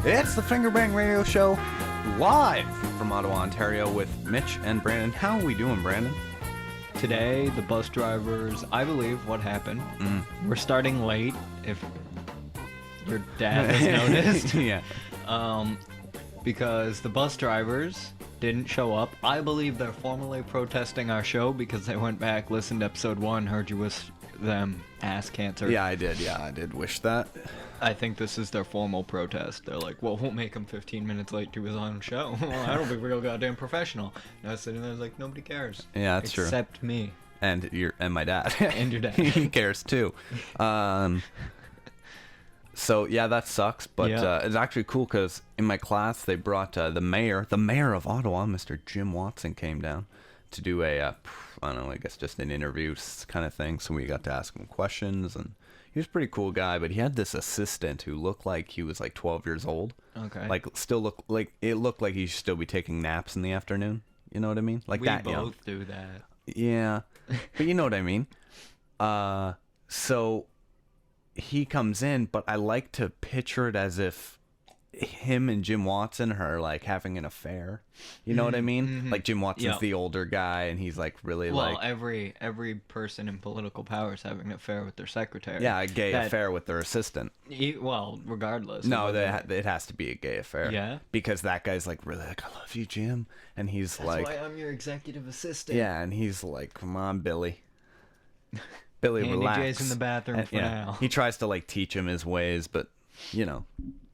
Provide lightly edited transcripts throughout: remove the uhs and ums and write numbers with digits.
It's the Fingerbang Radio Show, live from Ottawa, Ontario, with Mitch and Brandon. How are we doing, Brandon? Today, the bus drivers, I believe what happened, we're starting late, if your dad has noticed. Yeah. Because the bus drivers didn't show up. I believe they're formally protesting our show because they went back, listened to episode 1, heard you wish them ass cancer. Yeah, I did wish that. I think this is their formal protest. They're like, well, we'll make him 15 minutes late to his own show. Well, I don't think we're real goddamn professional. And I was sitting there like, nobody cares. Yeah, that's true. Except me. And my dad. And your dad. He cares too. So yeah, that sucks. But it's actually cool because in my class they brought the mayor of Ottawa, Mr. Jim Watson, came down to do a I don't know, I guess just an interview kind of thing. So we got to ask him questions, and he was a pretty cool guy. But he had this assistant who looked like he was like 12 years old. Okay. Like still looked like he should still be taking naps in the afternoon. You know what I mean? Like we that both young. do that. Yeah, but you know what I mean. So he comes in, but I like to picture it as if him and Jim Watson are like having an affair. You know what I mean? Mm-hmm. Like Jim Watson's the older guy, and he's like really well, every person in political power is having an affair with their secretary. Yeah, a gay affair with their assistant. Well, regardless. No, it has to be a gay affair. Yeah, because that guy's like really like, I love you, Jim, and he's That's like, why I'm your executive assistant. Yeah, and he's like, come on, Billy. Billy, Andy relax. J's in the bathroom for now. He tries to like teach him his ways, but you know,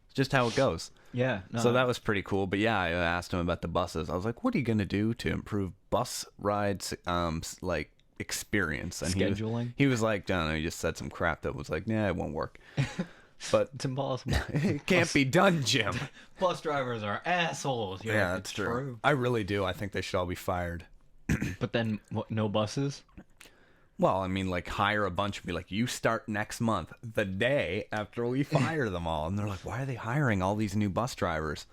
it's just how it goes. Yeah. No, so that was pretty cool. But yeah, I asked him about the buses. I was like, what are you gonna do to improve bus rides like experience? And scheduling. He was like, I don't know, he just said some crap that was like, nah, it won't work. But it's impossible. It can't be done, Jim. Bus drivers are assholes. Yeah, that's true. I really do. I think they should all be fired. But then, what? No buses? Well, I mean, like, hire a bunch and be like, you start next month, the day after we fire them all. And they're like, why are they hiring all these new bus drivers?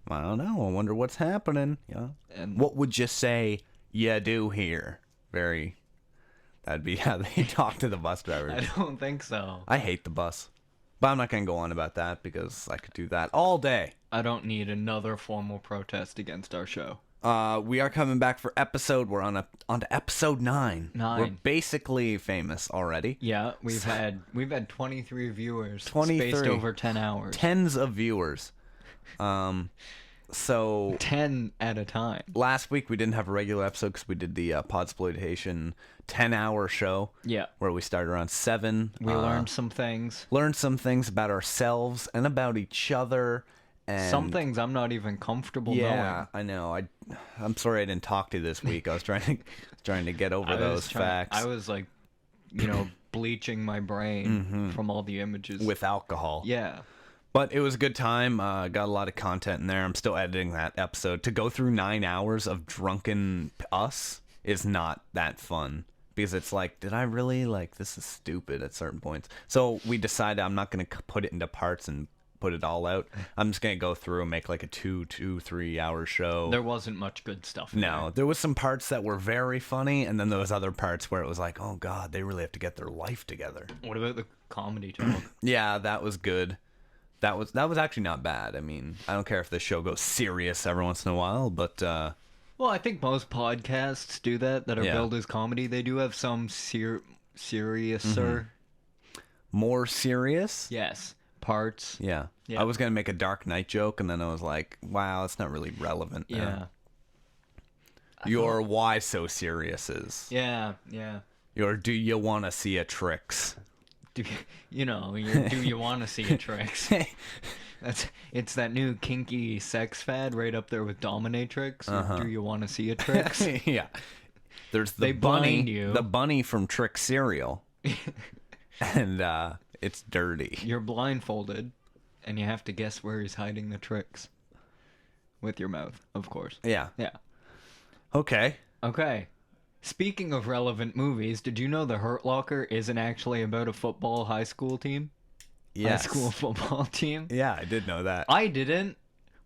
I don't know. I wonder what's happening. You know? And what would you say you do here? That'd be how they talk to the bus drivers. I don't think so. I hate the bus. But I'm not going to go on about that because I could do that all day. I don't need another formal protest against our show. We are coming back for we're on to episode 9. We're basically famous already. Yeah, we've had 23 viewers spaced over 10 hours. Tens of viewers. So 10 at a time. Last week we didn't have a regular episode because we did the Podxploitation 10-hour show. Yeah. Where we started around 7. We learned some things. Learned some things about ourselves and about each other. And some things I'm not even comfortable knowing. Yeah, I know. I'm sorry I didn't talk to you this week. I was trying to get over those facts. I was like, bleaching my brain from all the images. With alcohol. Yeah. But it was a good time. Got a lot of content in there. I'm still editing that episode. To go through 9 hours of drunken us is not that fun. Because it's like, did I really, this is stupid at certain points. So we decided I'm not going to put it into parts and put it all out. I'm just gonna go through and make like a 2-3 hour show. There wasn't much good stuff. No, there was some parts that were very funny, and then there was other parts where it was like, oh god, they really have to get their life together. What about the comedy talk? Yeah, that was good. That was actually not bad. I mean, I don't care if the show goes serious every once in a while, but well, I think most podcasts do that are billed as comedy. They do have some seriouser, more serious. Yes. Parts. Yeah. I was gonna make a Dark Knight joke, and then I was like, wow, it's not really relevant now. Your why so serious is. Yeah. Your do you want to see a tricks? Do you want to see a tricks? It's that new kinky sex fad right up there with dominatrix. Do you want to see a tricks? Yeah. There's the bunny from Trick Cereal. And it's dirty. You're blindfolded, and you have to guess where he's hiding the tricks. With your mouth, of course. Yeah. Yeah. Okay. Speaking of relevant movies, did you know The Hurt Locker isn't actually about a football high school team? Yes. High school football team? Yeah, I did know that. I didn't.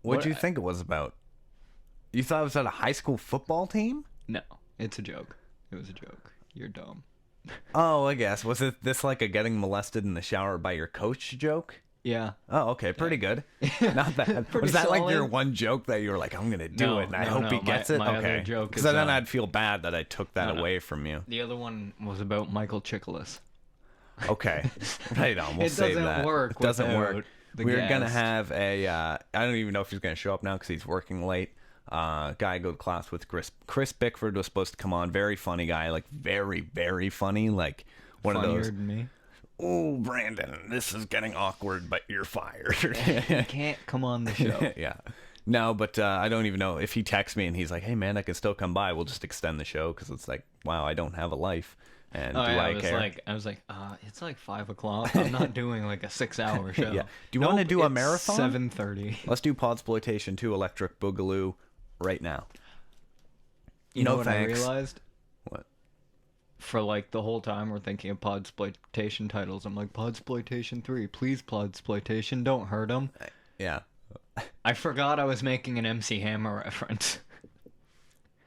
What do you think it was about? You thought it was about a high school football team? No, it's a joke. It was a joke. You're dumb. Oh, I guess. Was it this like a getting molested in the shower by your coach joke? Yeah. Oh, okay, pretty good. Not bad. Was that like your one joke that you were like, I'm gonna do it, and I hope he gets it? My Okay. other joke Because is, then I'd feel bad that I took that away from you. The other one was about Michael Chickel-Iss. Okay, right on. We'll save that. It doesn't work. We're gonna have a. I don't even know if he's gonna show up now because he's working late. Guy I go to class with, Chris Bickford, was supposed to come on. Very funny guy, like very, very funny, like one Funnier of those. than me. Oh, Brandon, this is getting awkward, but you're fired. You can't come on the show. Yeah. No, but I don't even know if he texts me and he's like, hey, man, I can still come by. We'll just extend the show because it's like, wow, I don't have a life. And do I care? I was like, it's like 5 o'clock. I'm not doing like a 6-hour show. Yeah. Do you want to do a marathon? 7:30. Let's do Podxploitation 2 Electric Boogaloo right now. You know what I realized? What? For like the whole time we're thinking of Podxploitation titles. I'm like, Podxploitation 3, please Podxploitation, don't hurt him. Yeah. I forgot I was making an MC Hammer reference.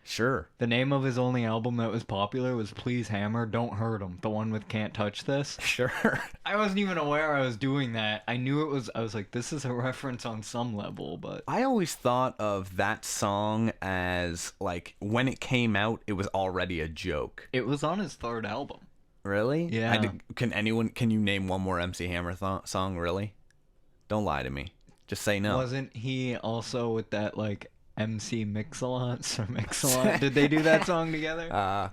Sure. The name of his only album that was popular was Please Hammer, Don't Hurt Him. The one with Can't Touch This. Sure. I wasn't even aware I was doing that. I knew it was, I was like, this is a reference on some level, but... I always thought of that song as, like, when it came out, it was already a joke. It was on his 3rd album. Really? Yeah. Can you name one more MC Hammer song, really? Don't lie to me. Just say no. Wasn't he also with that, like... MC Mix-a-Lot or Mix-a-Lot? Did they do that song together?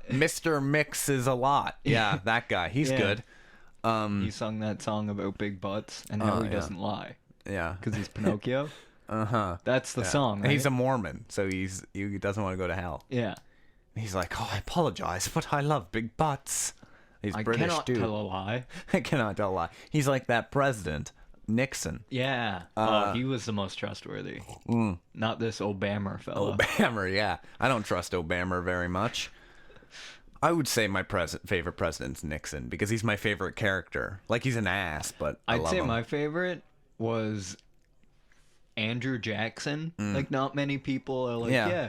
Mr. Mixes a Lot. Yeah, that guy. He's good. He sung that song about big butts, and now he doesn't lie. Yeah. Because he's Pinocchio. Uh-huh. That's the song, right? And he's a Mormon, so he doesn't want to go to hell. Yeah. He's like, oh, I apologize, but I love big butts. He's British, cannot dude. tell a lie. I cannot tell a lie. He's like that president. Nixon. Yeah. He was the most trustworthy. Not this Obama fella. Obama, yeah. I don't trust Obama very much. I would say my favorite president's Nixon because he's my favorite character. Like, he's an ass, but I'd say him. My favorite was Andrew Jackson. Like, not many people are like, yeah.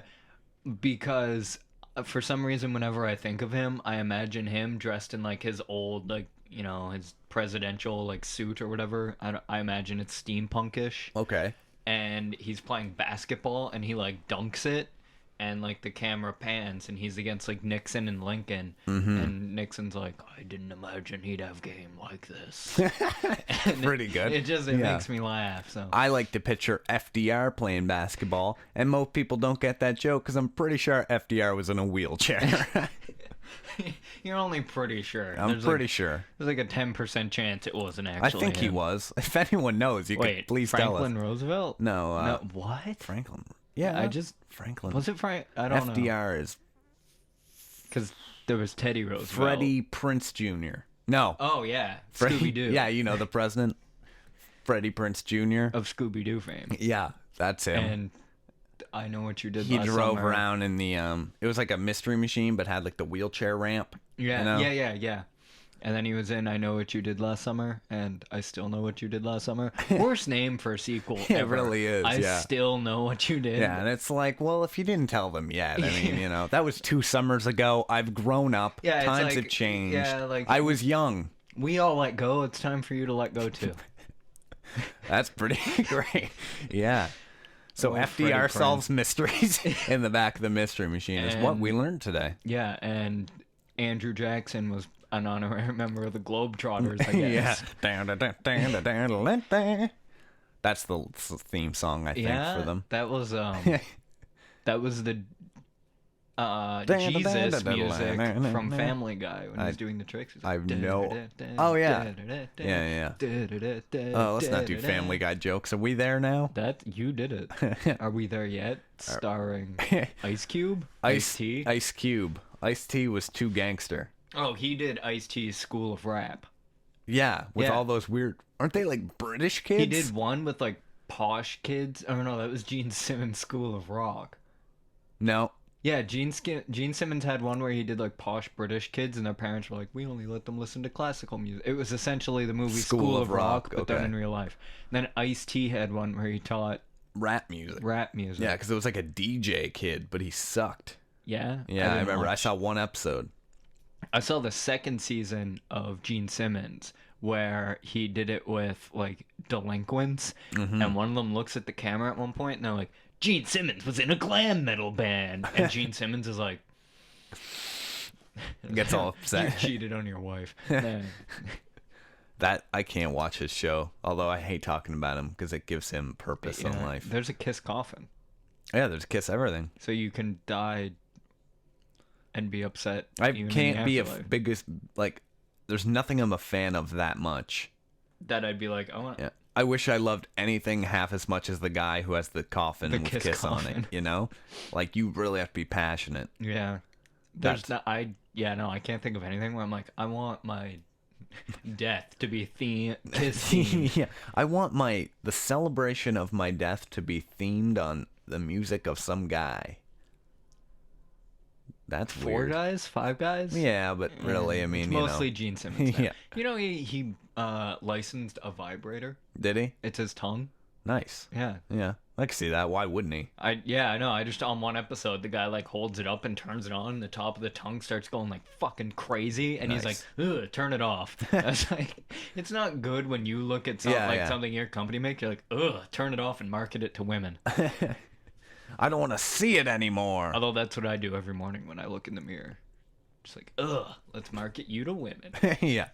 Because for some reason, whenever I think of him, I imagine him dressed in, like, his old, like, you know, his presidential like suit or whatever. I imagine it's steampunkish. Okay. And he's playing basketball and he like dunks it and like the camera pans and he's against like Nixon and Lincoln and Nixon's like, I didn't imagine he'd have game like this. Pretty good. It makes me laugh. So I like to picture FDR playing basketball, and most people don't get that joke because I'm pretty sure FDR was in a wheelchair. You're only pretty sure. I'm pretty sure. There's like a 10% chance it wasn't actually I think him. He was. If anyone knows, you could please tell us. Franklin Roosevelt? No. What? Franklin. Yeah, Franklin. Was it Frank? I don't know. FDR is... Because there was Teddy Roosevelt. Freddie Prinze Jr. No. Oh, yeah. Scooby-Doo. Yeah, you know the president. Freddie Prinze Jr. Of Scooby-Doo fame. Yeah, that's him. And I Know What You Did He Last drove Summer. around in the it was like a mystery machine but had like the wheelchair ramp. Yeah, you know? yeah. And then he was in I Know What You Did Last Summer and I Still Know What You Did Last Summer. Worst name for a sequel ever. It really is. I Still Know What You Did. Yeah, and it's like, well, if you didn't tell them yet, I mean, you know, that was 2 summers ago. I've grown up. Yeah, times like, have changed. Yeah, like I was young. We all let go. It's time for you to let go too. That's pretty great. Yeah. So FDR solves mysteries in the back of the mystery machine is what we learned today. Yeah, and Andrew Jackson was an honorary member of the Globetrotters, I guess. Yeah. That's the theme song, I think, for them. That was the Jesus music from Family Guy when he was doing the tricks. I know. Oh, yeah. Yeah. Oh, let's not do Family Guy jokes. Are we there now? You did it. Are we there yet? Starring Ice Cube? Ice-T? Ice Cube. Ice-T was too gangster. Oh, he did Ice-T's School of Rap. Yeah, with all those weird... Aren't they like British kids? He did one with like posh kids. Oh, no, that was Gene Simmons' School of Rock. No. Yeah, Gene Simmons had one where he did like posh British kids and their parents were like, we only let them listen to classical music. It was essentially the movie School of Rock, but done in real life. And then Ice-T had one where he taught rap music. Yeah, because it was like a DJ kid, but he sucked. Yeah? Yeah, I remember. I saw one episode. I saw the second season of Gene Simmons where he did it with like delinquents, and one of them looks at the camera at one point, and they're like, Gene Simmons was in a glam metal band, and Gene Simmons is like, gets all upset. You cheated on your wife. That I can't watch his show, although I hate talking about him because it gives him purpose in life. There's a Kiss coffin. Yeah, there's Kiss everything. So you can die and be upset. I can't be a biggest, like, there's nothing I'm a fan of that much. That I'd be like, oh, yeah. I wish I loved anything half as much as the guy who has the coffin with Kiss on it, you know? Like, you really have to be passionate. Yeah. There's no, I can't think of anything where I'm like, I want my death to be Kiss themed. Yeah. I want the celebration of my death to be themed on the music of some guy. That's weird. 4 guys? 5 guys? Yeah, but really, I mean, it's mostly Gene Simmons. Yeah. You know, he licensed a vibrator. Did he? It's his tongue. Nice. Yeah. Yeah. I can see that. Why wouldn't he? I know. I just, on one episode, the guy like holds it up and turns it on, and the top of the tongue starts going like fucking crazy, and he's like, ugh, turn it off. I was like, it's not good when you look at something something your company makes, you're like, ugh, turn it off and market it to women. I don't want to see it anymore. Although that's what I do every morning when I look in the mirror. Just like, ugh, let's market you to women. Yeah.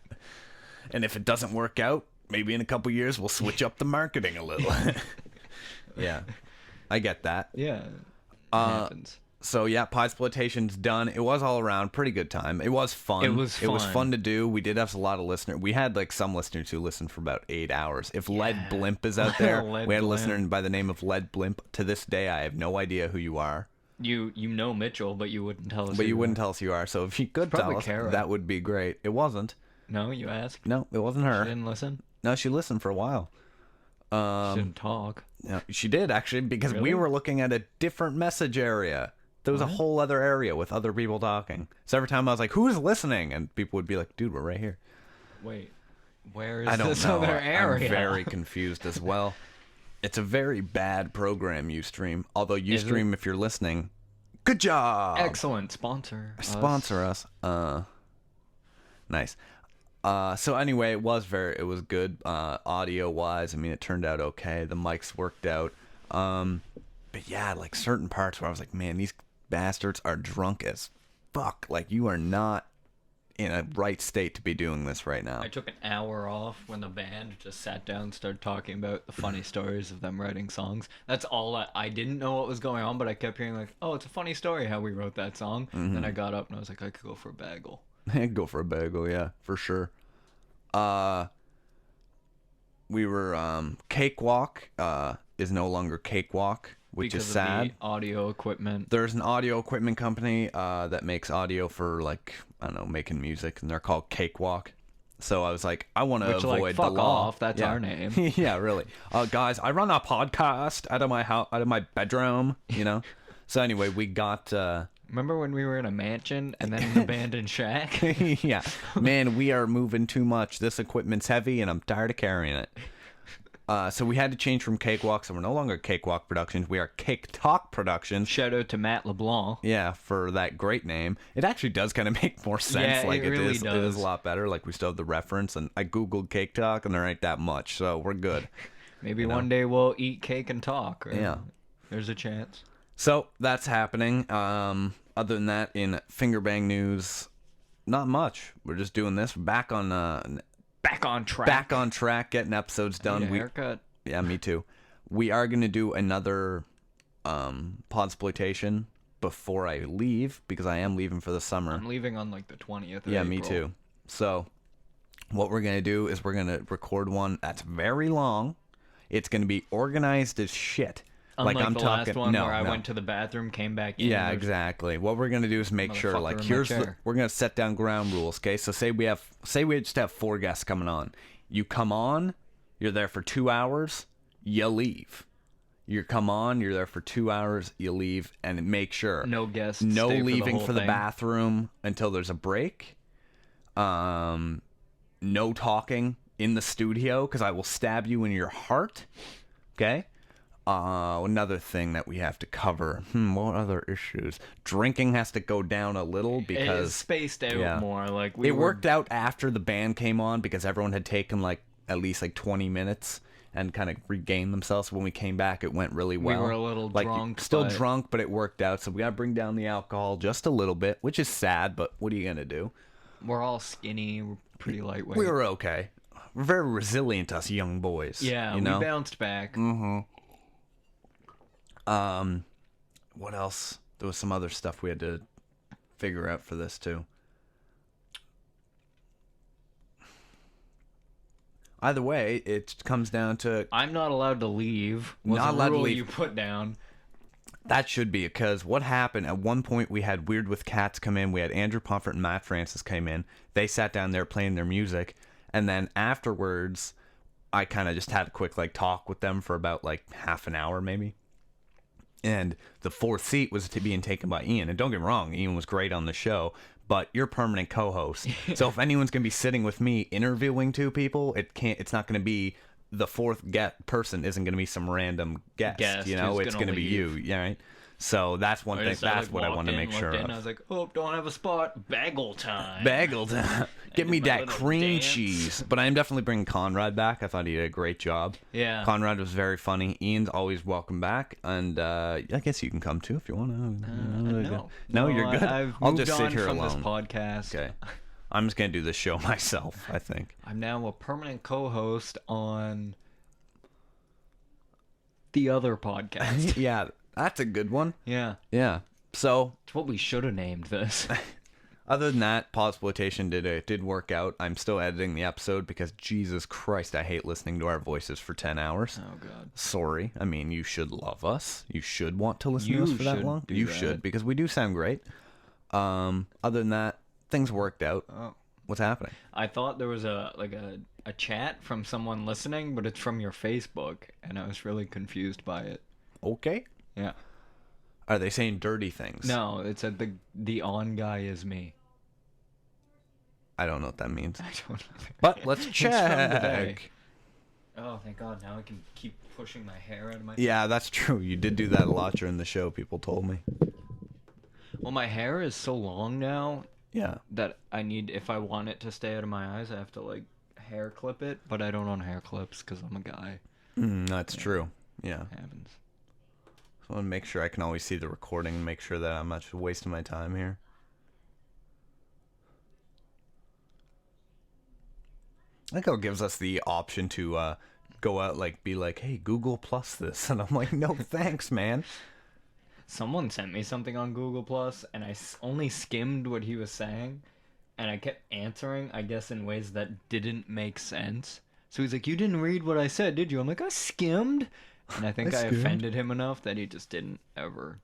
And if it doesn't work out, maybe in a couple years we'll switch up the marketing a little. Yeah. I get that. Yeah. It happens. So yeah, Podxploitation's done. It was all around pretty good time. It was fun. It was fun to do. We did have a lot of listeners. We had like some listeners who listened for about 8 hours. If Lead Blimp is out there, we had a listener by the name of Lead Blimp. To this day, I have no idea who you are. You know Mitchell, but you wouldn't tell us. But you wouldn't tell us who you are. So if you could tell us, that would be great. It wasn't. No, you asked. No, it wasn't her. She didn't listen. No, she listened for a while. She didn't talk. Yeah, she did actually, because we were looking at a different message area. There was a whole other area with other people talking. So every time I was like, who's listening? And people would be like, dude, we're right here. Wait, where is this other area? I'm very confused as well. It's a very bad program, uStream. Although uStream, if you're listening, good job. Excellent. Sponsor us. Nice. So anyway, it was good audio wise. I mean, it turned out okay. The mics worked out. But yeah, like certain parts where I was like, man, these bastards are drunk as fuck. Like, you are not in a right state to be doing this right now. I took an hour off when the band just sat down and started talking about the funny stories of them writing songs. That's all. I didn't know what was going on, but I kept hearing like, oh, it's a funny story how we wrote that song. Then I got up and I was like, I could go for a bagel. Go for a bagel, yeah, for sure. We were Cakewalk is no longer Cakewalk, which is sad. The audio equipment. There's an audio equipment company that makes audio for, like, I don't know, making music, and they're called Cakewalk. So I was like, I want to avoid the law. Off, that's our name. Yeah, really. Guys, I run a podcast out of my house, out of my bedroom, you know. So anyway, we got. Remember when we were in a mansion and then an abandoned shack? Yeah, man, we are moving too much. This equipment's heavy, and I'm tired of carrying it. So we had to change from Cakewalk, so we're no longer Caketalk Productions. We are Caketalk Productions. Shout out to Matt LeBlanc. Yeah, for that great name. It actually does kind of make more sense. Yeah, like it really does. It is a lot better. Like, we still have the reference, and I googled Caketalk, and there ain't that much, so we're good. Maybe one day we'll eat cake and talk. Right? Yeah, there's a chance. So that's happening. Other than that, in Fingerbang news, not much. We're just doing this. Back on track. Back on track, getting episodes done. I need a haircut. Yeah, me too. We are going to do another Podxploitation before I leave, because I am leaving for the summer. I'm leaving on like the 20th of Yeah, April. me too. So what we're going to do is we're going to record one that's very long. It's going to be organized as shit. Unlike like I'm the talking, last one where I went to the bathroom, came back in. Yeah, exactly. What we're gonna do is make sure, like, we're gonna set down ground rules. Okay, so say we just have 4 guests coming on. You come on, you're there for 2 hours, you leave. You come on, you're there for 2 hours, you leave, and make sure no guests, no stay leaving for the bathroom until there's a break. No talking in the studio, because I will stab you in your heart. Okay. Another thing that we have to cover. What other issues? Drinking has to go down a little because... It is spaced out more. Like it worked out after the band came on because everyone had taken like at least like 20 minutes and kind of regained themselves. When we came back, it went really well. We were a little drunk. Still drunk, but it worked out. So we got to bring down the alcohol just a little bit, which is sad, but what are you going to do? We're all skinny. We're pretty lightweight. We were okay. We're very resilient, us young boys. Yeah, you know? We bounced back. Mm-hmm. What else? There was some other stuff we had to figure out for this too. Either way, it comes down to I'm not allowed to leave. Not allowed to leave. You put down. That should be, because what happened at one point, we had Weird with Cats come in. We had Andrew Pomfret and Matt Francis came in. They sat down there playing their music, and then afterwards, I kind of just had a quick like talk with them for about like half an hour maybe. And the fourth seat was being taken by Ian. And don't get me wrong, Ian was great on the show, but you're permanent co-host. So if anyone's going to be sitting with me interviewing two people, it's not going to be the fourth person isn't going to be some random guest, you know, it's going to be you. Yeah, right. So that's one thing. That's what I want to make sure of. I was like, oh, don't have a spot. Bagel time. Bagel time. Get me that cream cheese. But I am definitely bringing Conrad back. I thought he did a great job. Yeah. Conrad was very funny. Ian's always welcome back. And I guess you can come too if you want to. No, you're good. I'll just sit here alone. This podcast. Okay. I'm just going to do this show myself, I think. I'm now a permanent co-host on the other podcast. Yeah. That's a good one. Yeah. Yeah. So it's what we should have named this. Other than that, Podxploitation did work out. I'm still editing the episode because Jesus Christ, I hate listening to our voices for 10 hours. Oh God. Sorry. I mean, you should love us. You should want to listen to us for that long. You should, because we do sound great. Other than that, things worked out. Oh. What's happening? I thought there was a chat from someone listening, but it's from your Facebook, and I was really confused by it. Okay. Yeah. Are they saying dirty things? No, it said the on guy is me. I don't know what that means. I don't either. But let's check. Oh, thank God. Now I can keep pushing my hair out of my face. Yeah, that's true. You did do that a lot during the show, people told me. Well, my hair is so long now. Yeah. That I need, if I want it to stay out of my eyes, I have to like hair clip it, but I don't own hair clips because I'm a guy. That's true. Yeah. It happens. So I want to make sure I can always see the recording and make sure that I'm not just wasting my time here. I think it gives us the option to go out, like, be like, hey, Google Plus this. And I'm like, no, thanks, man. Someone sent me something on Google Plus, and I only skimmed what he was saying, and I kept answering, I guess, in ways that didn't make sense. So he's like, you didn't read what I said, did you? I'm like, I skimmed. And I think I offended him enough that he just didn't ever.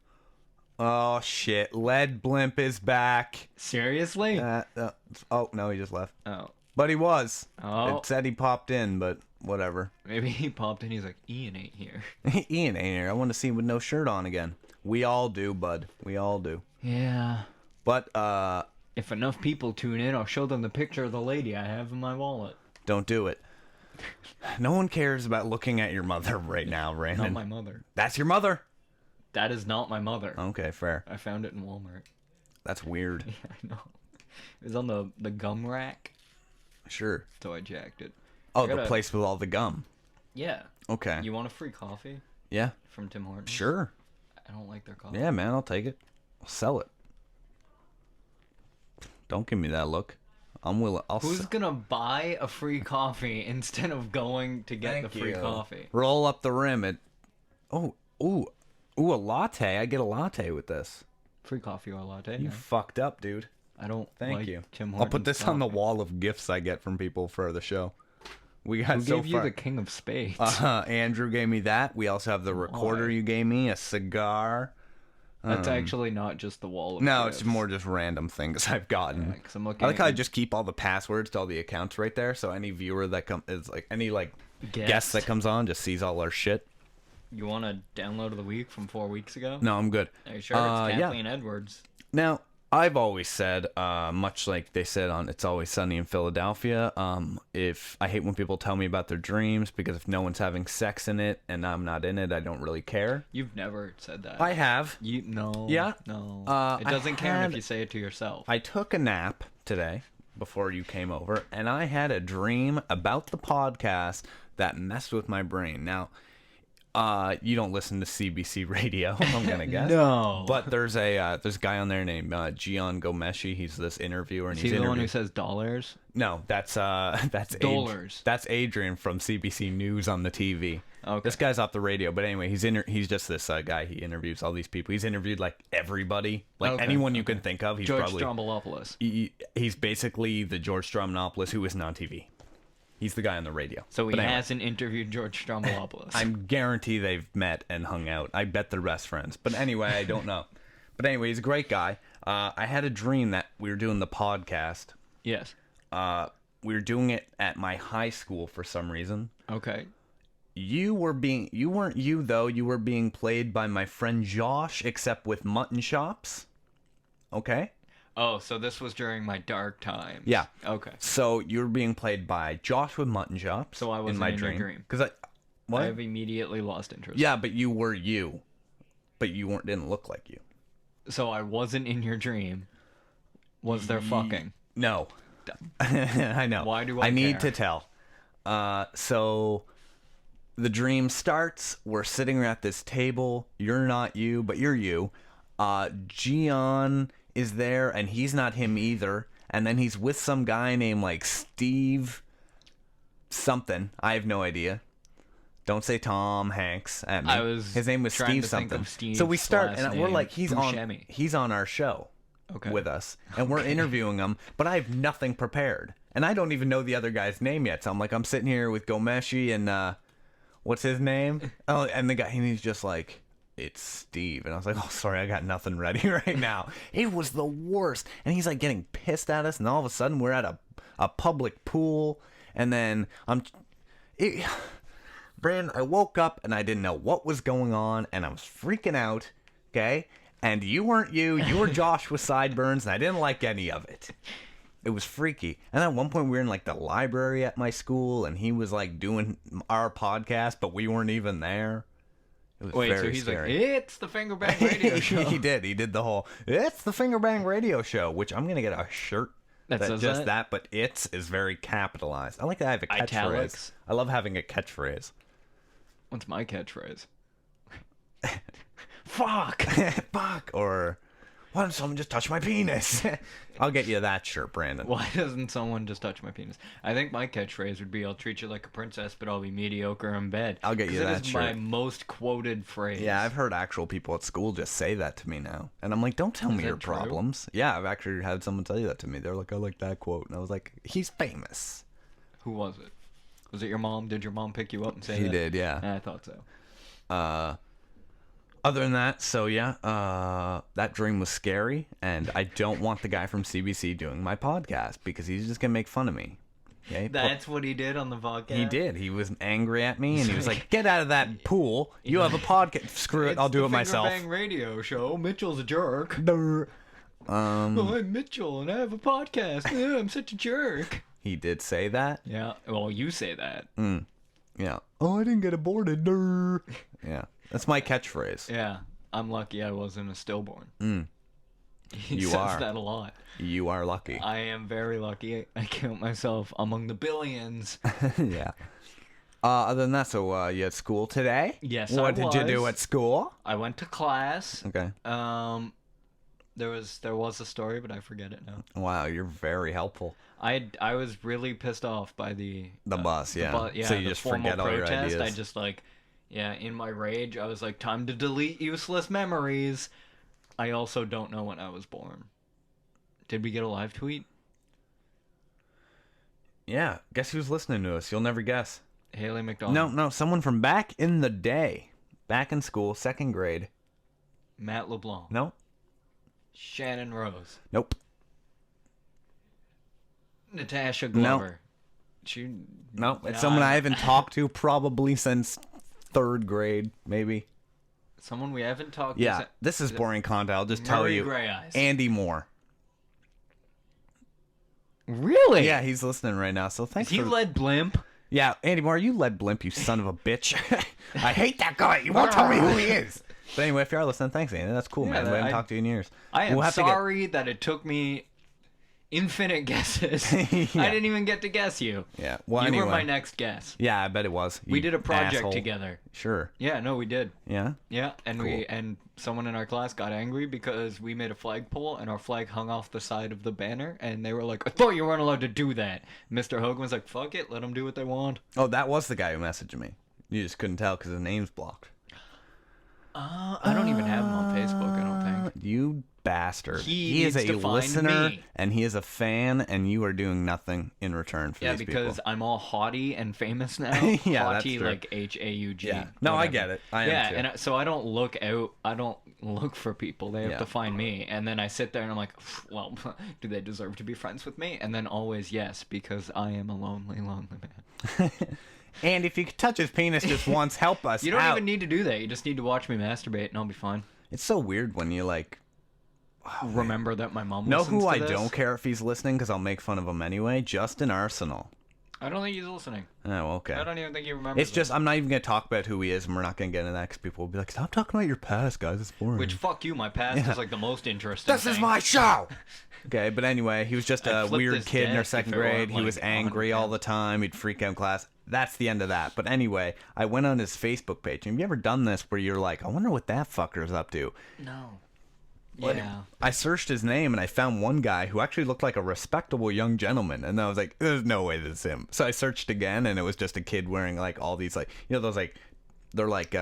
Oh, shit. Lead Blimp is back. Seriously? Oh, no, he just left. Oh. But he was. Oh. It said he popped in, but whatever. Maybe he popped in. He's like, Ian ain't here. Ian ain't here. I want to see him with no shirt on again. We all do, bud. We all do. Yeah. But, if enough people tune in, I'll show them the picture of the lady I have in my wallet. Don't do it. No one cares about looking at your mother right now, Brandon. Not my mother. That's your mother? That is not my mother. Okay, fair. I found it in Walmart. That's weird. Yeah, I know. It was on the gum rack. Sure. So I jacked it. Oh, the place with all the gum. Yeah. Okay. You want a free coffee? Yeah. From Tim Hortons? Sure. I don't like their coffee. Yeah, man, I'll take it. I'll sell it. Don't give me that look. I'm willing. Who's gonna buy a free coffee instead of going to get the free coffee? Roll up the rim. Ooh, a latte. I get a latte with this. Free coffee or a latte? You fucked up, dude. I don't. Thank you. Tim I'll put this on the wall of gifts I get from people for the show. We got Who gave you the King of Spades? Andrew gave me that. We also have the recorder you gave me, a cigar. That's actually not just the wall of No, gifts. it's more just random things I've gotten. Yeah, 'cause I'm looking I like how I just keep all the passwords to all the accounts right there, so any viewer that is like any like guest that comes on just sees all our shit. You want a download of the week from 4 weeks ago? No, I'm good. Are you sure? It's Kathleen Edwards. Now, I've always said, much like they said on It's Always Sunny in Philadelphia, if I hate when people tell me about their dreams, because if no one's having sex in it and I'm not in it, I don't really care. You've never said that. I have. No. Yeah? No. It doesn't count if you say it to yourself. I took a nap today before you came over, and I had a dream about the podcast that messed with my brain. Now, you don't listen to CBC Radio, I'm gonna guess. No. But there's a guy on there named Gian Gomeshi. He's this interviewer, and he's the one who says dollars. No, that's dollars. That's Adrian from CBC News on the TV. Okay. This guy's off the radio, but anyway, he's just this guy. He interviews all these people. He's interviewed like everybody, like anyone you can think of. He's George probably Stroumboulopoulos. He's basically the George Stroumboulopoulos who isn't on TV. He's the guy on the radio. So he hasn't interviewed George Stroumboulopoulos. I'm guarantee they've met and hung out. I bet they're best friends. But anyway, I don't know. But anyway, he's a great guy. I had a dream that we were doing the podcast. Yes. We were doing it at my high school for some reason. Okay. You weren't you though. You were being played by my friend Josh, except with mutton chops. Okay. Oh, so this was during my dark times. Yeah. Okay. So you were being played by Josh with mutton chops. So I wasn't in my your dream. Because I have immediately lost interest. Yeah, but you were you, but you didn't look like you. So I wasn't in your dream. Was there fucking? No. I know. Why do I need to tell. So the dream starts. We're sitting at this table. You're not you, but you're you. Gian is there, and he's not him either. And then he's with some guy named like Steve something. I have no idea. Don't say Tom Hanks at me. His name was Steve something. So we start, and we're like, he's on our show with us, and we're interviewing him, but I have nothing prepared, and I don't even know the other guy's name yet. So I'm sitting here with Gomeshi and what's his name? Oh, and the guy, and he's just like, it's Steve. And I was like, oh, sorry, I got nothing ready right now. It was the worst. And he's like getting pissed at us, and all of a sudden we're at a public pool, and then Brandon, I woke up and I didn't know what was going on, and I was freaking out, okay? And you weren't you were Josh with sideburns, and I didn't like any of it. It was freaky. And at one point we were in like the library at my school, and he was like doing our podcast, but we weren't even there. It was very scary. Like, it's the Fingerbang Radio Show. He did the whole, it's the Fingerbang Radio Show, which I'm going to get a shirt that says just that, but it's is very capitalized. I like that I have a catchphrase. Italics. I love having a catchphrase. What's my catchphrase? Fuck! Fuck! Or, why don't someone just touch my penis? I'll get you that shirt, Brandon. Why doesn't someone just touch my penis? I think my catchphrase would be, I'll treat you like a princess, but I'll be mediocre in bed. I'll get you that shirt. That is my most quoted phrase. Yeah, I've heard actual people at school just say that to me now. And I'm like, don't tell me your problems. Yeah, I've actually had someone tell you that to me. They're like, I like that quote. And I was like, he's famous. Who was it? Was it your mom? Did your mom pick you up and say that? She did, yeah. I thought so. Other than that, so yeah, that dream was scary, and I don't want the guy from CBC doing my podcast because he's just gonna make fun of me. Okay? That's what he did on the podcast? He did. He was angry at me, and he was like, get out of that pool. You have a podcast. Screw it. I'll do it myself. It's the Fingerbang Radio Show. Mitchell's a jerk. I'm Mitchell, and I have a podcast. I'm such a jerk. He did say that? Yeah. Well, you say that. Yeah. Oh, I didn't get aborted. Yeah. That's my catchphrase. Yeah. I'm lucky I wasn't a stillborn. He says that a lot. You are lucky. I am very lucky. I count myself among the billions. Yeah. Other than that, so you had school today? Yes, What did you do at school? I went to class. Okay. There was a story, but I forget it now. Wow, you're very helpful. I was really pissed off by the bus, yeah. So you just forget all your ideas. I just in my rage, I was like, time to delete useless memories. I also don't know when I was born. Did we get a live tweet? Yeah. Guess who's listening to us? You'll never guess. Haley McDonald. No, someone from back in the day. Back in school, 2nd grade. Matt LeBlanc. No. Shannon Rose. Nope. Natasha Glover. No. It's someone I haven't talked to probably since 3rd grade, maybe. Someone we haven't talked to. Yeah, this is boring content. I'll just tell you. Gray Eyes. Andy Moore. Really? Yeah, he's listening right now. So thanks. Is he led blimp? Yeah, Andy Moore, you led blimp, you son of a bitch. I hate that guy. You won't tell me who he is. But anyway, if you are listening, thanks, Andy. That's cool, man. We haven't talked to you in years. I am sorry that it took me infinite guesses. I didn't even get to guess you. Yeah. Well, you were my next guess. Yeah, I bet it was. We did a project asshole. together. Sure. Yeah, no, we did. Yeah? Yeah, and Cool. and someone in our class got angry because we made a flagpole and our flag hung off the side of the banner, and they were like, I thought you weren't allowed to do that. Mr. Hogan was like, fuck it, let them do what they want. Oh, that was the guy who messaged me. You just couldn't tell because his name's blocked. I don't even have him on Facebook, I don't think. You bastard. He is needs a to find listener, me. and he is a fan, and you are doing nothing in return for Yeah, these because people. I'm all haughty and famous now. Yeah, that's haughty true. like H-A-U-G. Yeah. No, I whatever. get it. I am yeah, too. and so I don't look out. I don't look for people. They have Yeah. to find me. And then I sit there and I'm like, well, do they deserve to be friends with me? And then always yes, because I am a lonely, lonely man. And if you could touch his penis just once, help us You don't out. even need to do that. You just need to watch me masturbate and I'll be fine. It's so weird when you, like... Remember that my mom Know listens who to I this? don't care if he's listening, because I'll make fun of him anyway? Justin Arsenal. I don't think he's listening. Oh, okay. I don't even think he remembers. It's just, I'm not even going to talk about who he is, and we're not going to get into that, because people will be like, stop talking about your past, guys. It's boring. Which, fuck you, my past is like the most interesting This is thing. my show! Okay, but anyway, he was just I'd a flip weird this kid in our desk second if it weren't, grade. He like, was angry 100 all the time. He'd freak out in class. That's the end of that. But anyway, I went on his Facebook page. Have you ever done this where you're like, I wonder what that fucker's up to? No. Well, Yeah. I searched his name and I found one guy who actually looked like a respectable young gentleman, and I was like, there's no way this is him. So I searched again, and it was just a kid wearing like all these, like, you know, those like, they're like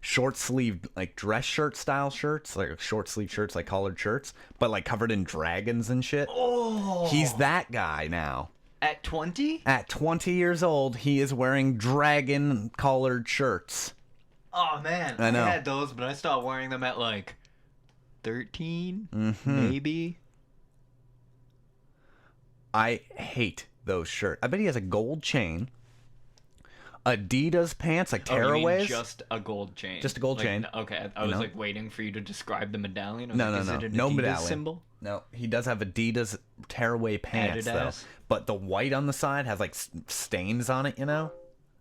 short sleeved like dress shirt style shirts, like short sleeve shirts, like collared shirts, but like covered in dragons and shit. Oh. He's that guy now. At 20? At 20 years old, he is wearing dragon collared shirts. Oh, man. I know. I had those, but I stopped wearing them at, like, 13? Mm-hmm. Maybe? I hate those shirts. I bet he has a gold chain, Adidas pants, like Oh, you mean tearaways. just a gold chain? Just a gold Like, chain. Okay, I was, know? like, waiting for you to describe the medallion. I was No, like, no, is no. it an No Adidas medallion. symbol? No, he does have Adidas tearaway pants, though. Adidas? But the white on the side has, like, stains on it, you know?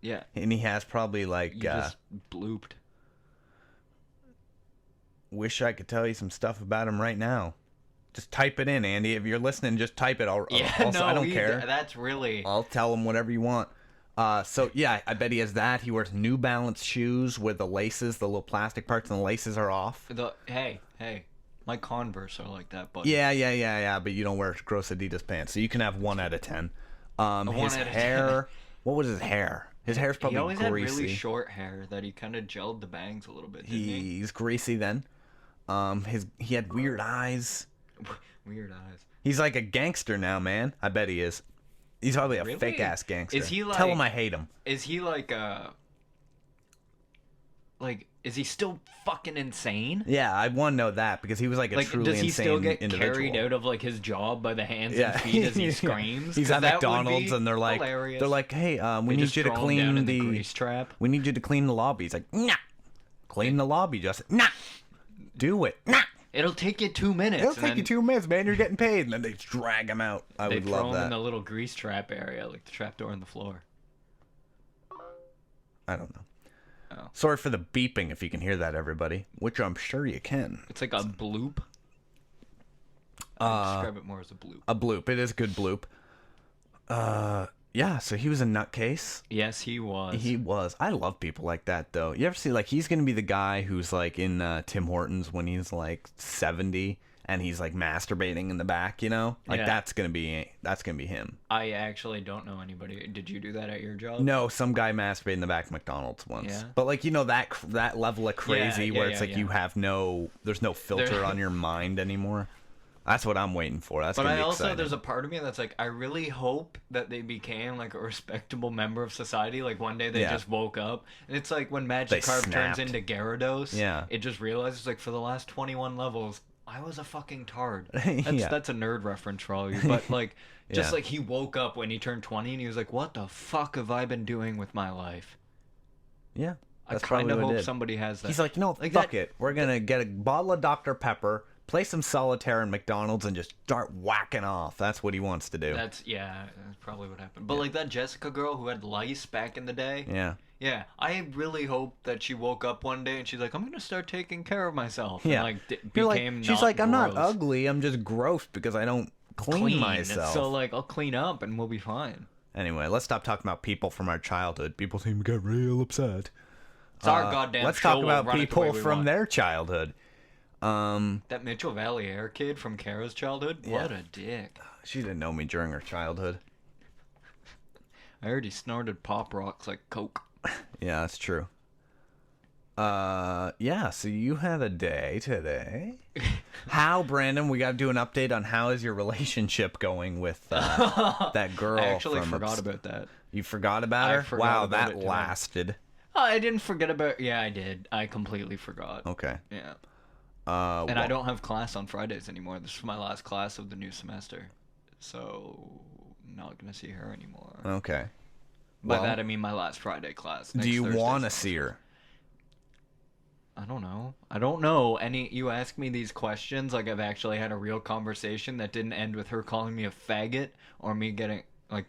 Yeah. And he has probably, like, You just blooped. wish I could tell you some stuff about him right now. Just type it in, Andy. If you're listening, just type it. Yeah, Also, no, I don't care. That's really... I'll tell him whatever you want. So, yeah, I bet he has that. He wears New Balance shoes with the laces, the little plastic parts, and the laces are off. Hey, my Converse are like that, but... Yeah, but you don't wear gross Adidas pants, so you can have 1 out of 10. His hair... What was his hair? His hair's probably He always greasy. had really short hair that he kind of gelled the bangs a little bit, didn't he? He's greasy then. He had weird eyes. Weird eyes. He's like a gangster now, man. I bet he is. He's probably a Really? fake ass gangster. Is he Tell like- him I hate him. Is he like is he still fucking insane? Yeah, I want to know that because he was like a Like, truly does he insane still get individual. carried out of like his job by the hands Yeah. and feet as he Yeah. screams? He's 'Cause at that would McDonald's be and they're like, hilarious. hey, we They need just you to throw him down clean in the grease trap. We need you to clean the lobby. He's like, nah, clean the lobby, Justin. Nah, do it. Nah. It'll take you 2 minutes. It'll and take you then 2 minutes, man. You're getting paid. And then they drag him out. I They would throw love him that. in the little grease trap area, like the trap door in the floor. I don't know. Oh. Sorry for the beeping if you can hear that, everybody. Which I'm sure you can. It's like a bloop. I describe it more as a bloop. A bloop. It is a good bloop. Yeah, so he was a nutcase. Yes, he was. He was. I love people like that, though. You ever see, like, he's going to be the guy who's, like, in Tim Hortons when he's, like, 70 and he's, like, masturbating in the back, you know? Like, Yeah. that's going to be him. I actually don't know anybody. Did you do that at your job? No, some guy masturbated in the back of McDonald's once. Yeah. But, like, you know, that level of crazy Yeah, where yeah, it's yeah, like yeah. you have there's no filter on your mind anymore. That's what I'm waiting for. That's But going to I be also, exciting. there's a part of me that's like, I really hope that they became like a respectable member of society. Like one day they Yeah. just woke up. And it's like when They Magikarp turns snapped. into Gyarados. Yeah. It just realizes like for the last 21 levels, I was a fucking tard. Yeah. That's a nerd reference for all you. But like, just Yeah. like he woke up when he turned 20 and he was like, what the fuck have I been doing with my life? Yeah. I That's kind probably of what it hope did. somebody has that. He's like, no, Like fuck that- it. We're going to get a bottle of Dr. Pepper, play some solitaire in McDonald's and just start whacking off. That's what he wants to do. That's probably what happened. But like that Jessica girl who had lice back in the day. Yeah. Yeah, I really hope that she woke up one day and she's like, I'm gonna start taking care of myself. Yeah. And became she's like, I'm not gross. ugly. I'm just gross because I don't clean myself. So like, I'll clean up and we'll be fine. Anyway, let's stop talking about people from our childhood. People seem to get real upset. It's our goddamn Let's show. talk about We'll people from their childhood. That Mitchell Valley Air kid from Kara's childhood? What a dick. She didn't know me during her childhood. I heard he snorted Pop Rocks like Coke. Yeah, that's true. Yeah, so you had a day today. How, Brandon, we got to do an update on how is your relationship going with that girl. I actually forgot about that. You forgot about her? Wow, that lasted. Oh, I didn't forget about... Yeah, I did. I completely forgot. Okay. Yeah. And I don't have class on Fridays anymore. This is my last class of the new semester. So, not going to see her anymore. Okay. By that, I mean my last Friday class. Do you want to see her? I don't know. I don't know. You ask me these questions like I've actually had a real conversation that didn't end with her calling me a faggot or me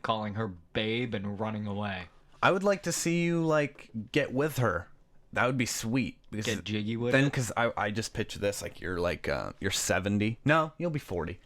calling her babe and running away. I would like to see you, get with her. That would be sweet. Get jiggy with then, it? because I just picture this, you're 70. No, you'll be 40.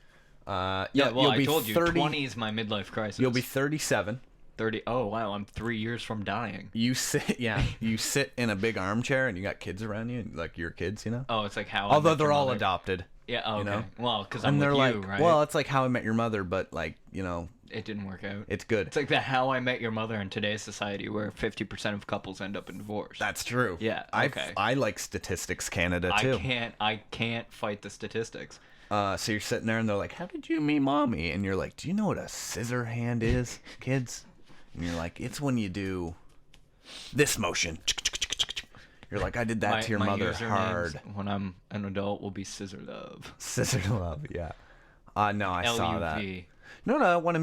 Well, you'll I be told you, 30, 20 is my midlife crisis. You'll be 37. 30. Oh, wow, I'm 3 years from dying. You sit in a big armchair and you got kids around you, like your kids, you know? Oh, it's like how Although they're all adopted. Yeah, okay. You know? Well, because I'm with you, right? Well, it's like How I Met Your Mother, but it didn't work out. It's good. It's like the How I Met Your Mother in today's society where 50% of couples end up in divorce. That's true. Yeah, okay. I like Statistics Canada, too. I can't fight the statistics. So you're sitting there and they're like, how did you meet mommy? And you're like, do you know what a scissor hand is, kids? And you're like, it's when you do this motion. You're like, I did that to your mother hard. When I'm an adult, will be Scissor Love. Scissor Love, yeah. No, I saw that. LUV. No, I want to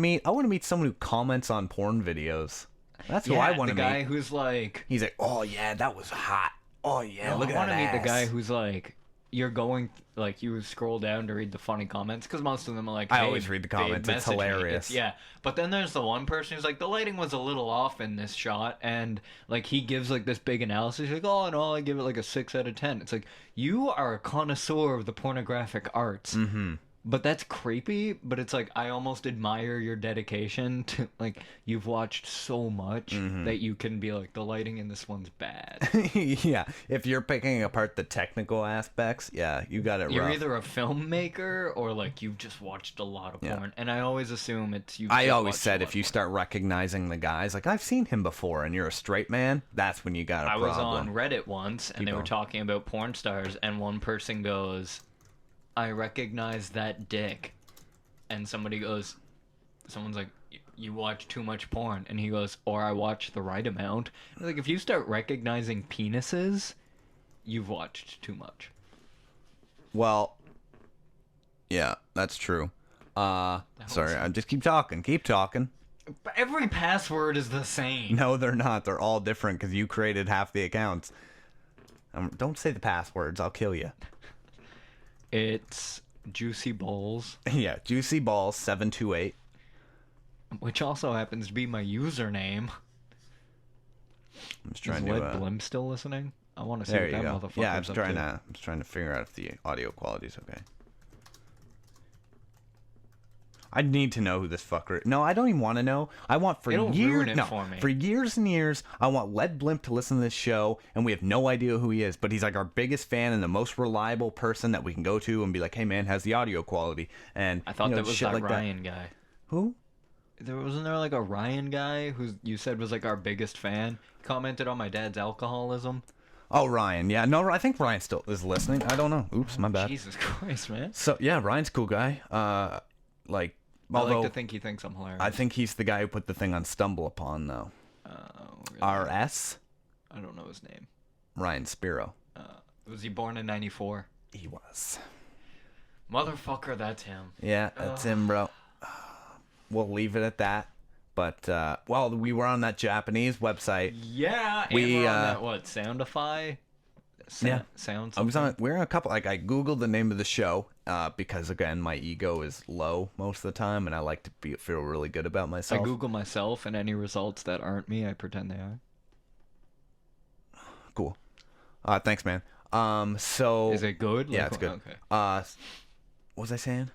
meet someone who comments on porn videos. That's who I want to meet. The guy who's like... He's like, oh, yeah, that was hot. Oh, yeah, look at that I want to meet the guy ass. who's like... You're going, you scroll down to read the funny comments, because most of them are like, I hey, always read the comments. It's message me. hilarious. Yeah, but then there's the one person who's like, the lighting was a little off in this shot, and, he gives, this big analysis. He's like, all in all, I give it, a 6 out of 10. It's like, you are a connoisseur of the pornographic arts. Mm-hmm. But that's creepy, but it's like, I almost admire your dedication to, you've watched so much that you can be like, the lighting in this one's bad. Yeah, if you're picking apart the technical aspects, yeah, you got it You're rough. either a filmmaker or, you've just watched a lot of porn. And I always assume it's you. I always said if you start recognizing the guys, I've seen him before, and you're a straight man, that's when you got a problem. I was on Reddit once, and they were talking about porn stars, and one person goes... I recognize that dick. And someone's like, you watch too much porn. And he goes, or I watch the right amount. And if you start recognizing penises, you've watched too much. Well, yeah, that's true. Sorry, I just keep talking. But every password is the same. No, they're not. They're all different because you created half the accounts. Don't say the passwords. I'll kill you. It's Juicy Balls. Yeah, Juicy Balls 728. Which also happens to be my username. I'm just trying Is to. Led Blim still listening? I want to see There what you that go. motherfucker's Yeah, I'm trying to figure out if the audio quality is okay. I need to know who this fucker is. No, I don't even want to know. I want for years and years, I want Led Blimp to listen to this show, and we have no idea who he is, but he's our biggest fan and the most reliable person that we can go to and be like, hey man, how's the audio quality? And I thought that was that Ryan guy. Who? Wasn't there a Ryan guy who you said was our biggest fan? He commented on my dad's alcoholism. Oh, Ryan. Yeah, no, I think Ryan still is listening. I don't know. Oops, my bad. Jesus Christ, man. So yeah, Ryan's a cool guy. I like to think he thinks I'm hilarious. I think he's the guy who put the thing on Stumble Upon, though. Really? RS? I don't know his name. Ryan Spiro. Was he born in 94? He was. Motherfucker, that's him. Yeah, that's him, bro. We'll leave it at that. But, we were on that Japanese website. Yeah, and we're on that, Soundify? sounds. We're in a couple. Like I googled the name of the show because again my ego is low most of the time, and I like to feel really good about myself. I Google myself, and any results that aren't me, I pretend they are. Cool. Thanks, man. So is it good? Yeah, it's good. Okay. What was I saying?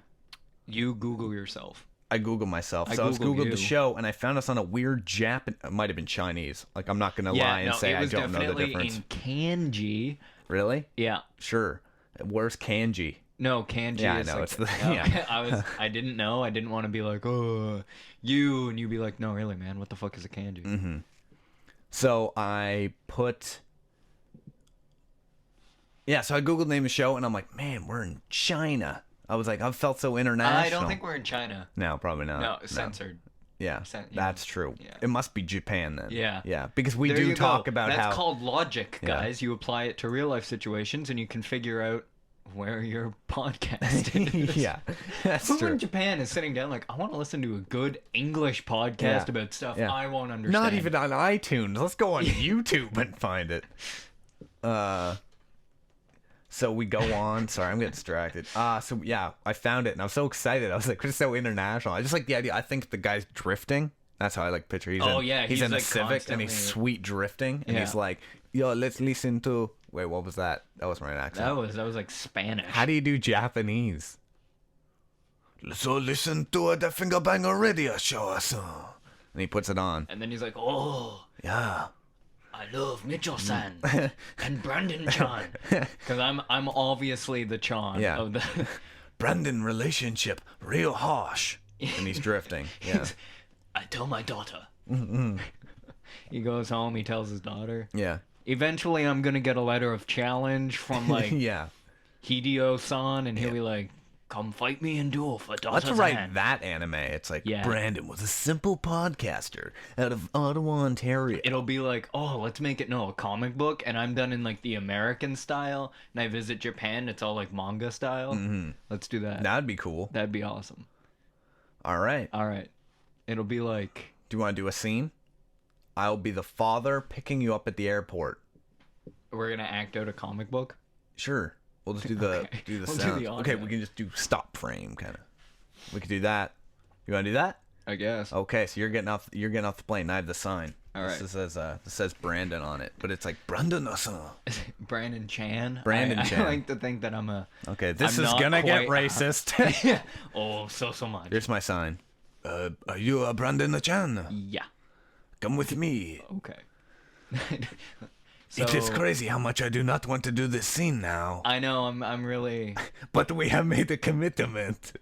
You Google yourself. I Googled myself. So I Googled the show, and I found us on a weird Japanese. It might have been Chinese. Like, I'm not going to lie and say I don't know the difference. In kanji. Really? Yeah. Sure. Where's kanji? No, kanji is know. like... It's the, yeah. I didn't know. I didn't want to be like, oh, you, and you be like, no, really, man, what the fuck is a kanji? Mm-hmm. So I put... Yeah, so I Googled the name of the show, and I'm like, man, we're in China. I was like, I felt so international. I don't think we're in China. No, probably not. No, censored. Yeah, that's true. Yeah. It must be Japan then. Yeah. Yeah, because we do talk about That's how... That's called logic, guys. You apply it to real life situations, and you can figure out where your podcast is. Yeah, that's Who true. in Japan is sitting down like, I want to listen to a good English podcast about stuff I won't understand. Not even on iTunes. Let's go on YouTube and find it. So we go on. Sorry, I'm getting distracted. So yeah, I found it, and I was so excited. I was like, "This is so international." I just like the idea. I think the guy's drifting. That's how I like picture. He's in like a Civic, and he's sweet drifting, and he's like, "Yo, let's listen to." Wait, what was that? That wasn't my accent. That was like Spanish. How do you do Japanese? So listen to the Fingerbang Radio Show, and he puts it on, and then he's like, "Oh, yeah." I love Mitchell-san and Brandon-chan, because I'm obviously the Chan of the Brandon relationship real harsh, and he's drifting. Yeah, I tell my daughter. Mm-hmm. He goes home. He tells his daughter. Yeah. Eventually, I'm gonna get a letter of challenge from like Hideo-san, and he'll be like, "Come fight me in duel for daughter's Let's write hand." that anime. It's like, Brandon was a simple podcaster out of Ottawa, Ontario. It'll be like, oh, let's make it a comic book, and I'm done in like the American style, and I visit Japan. It's all like manga style. Mm-hmm. Let's do that. That'd be cool. That'd be awesome. All right. It'll be like... Do you want to do a scene? I'll be the father picking you up at the airport. We're gonna act out a comic book? Sure. We'll just do the sound. Okay, we can just do stop frame kind of. We could do that. You want to do that? I guess. Okay, so you're getting off the plane. I have the sign. All right. This says Brandon on it, but it's like Brandon Brandon Chan. Brandon Chan. I like to think that I'm a... Okay, this is gonna get racist. Oh, so much. Here's my sign. Are you a Brandon Chan? Yeah. Come with me. Okay. It is crazy how much I do not want to do this scene now. I know, I'm really... But we have made a commitment.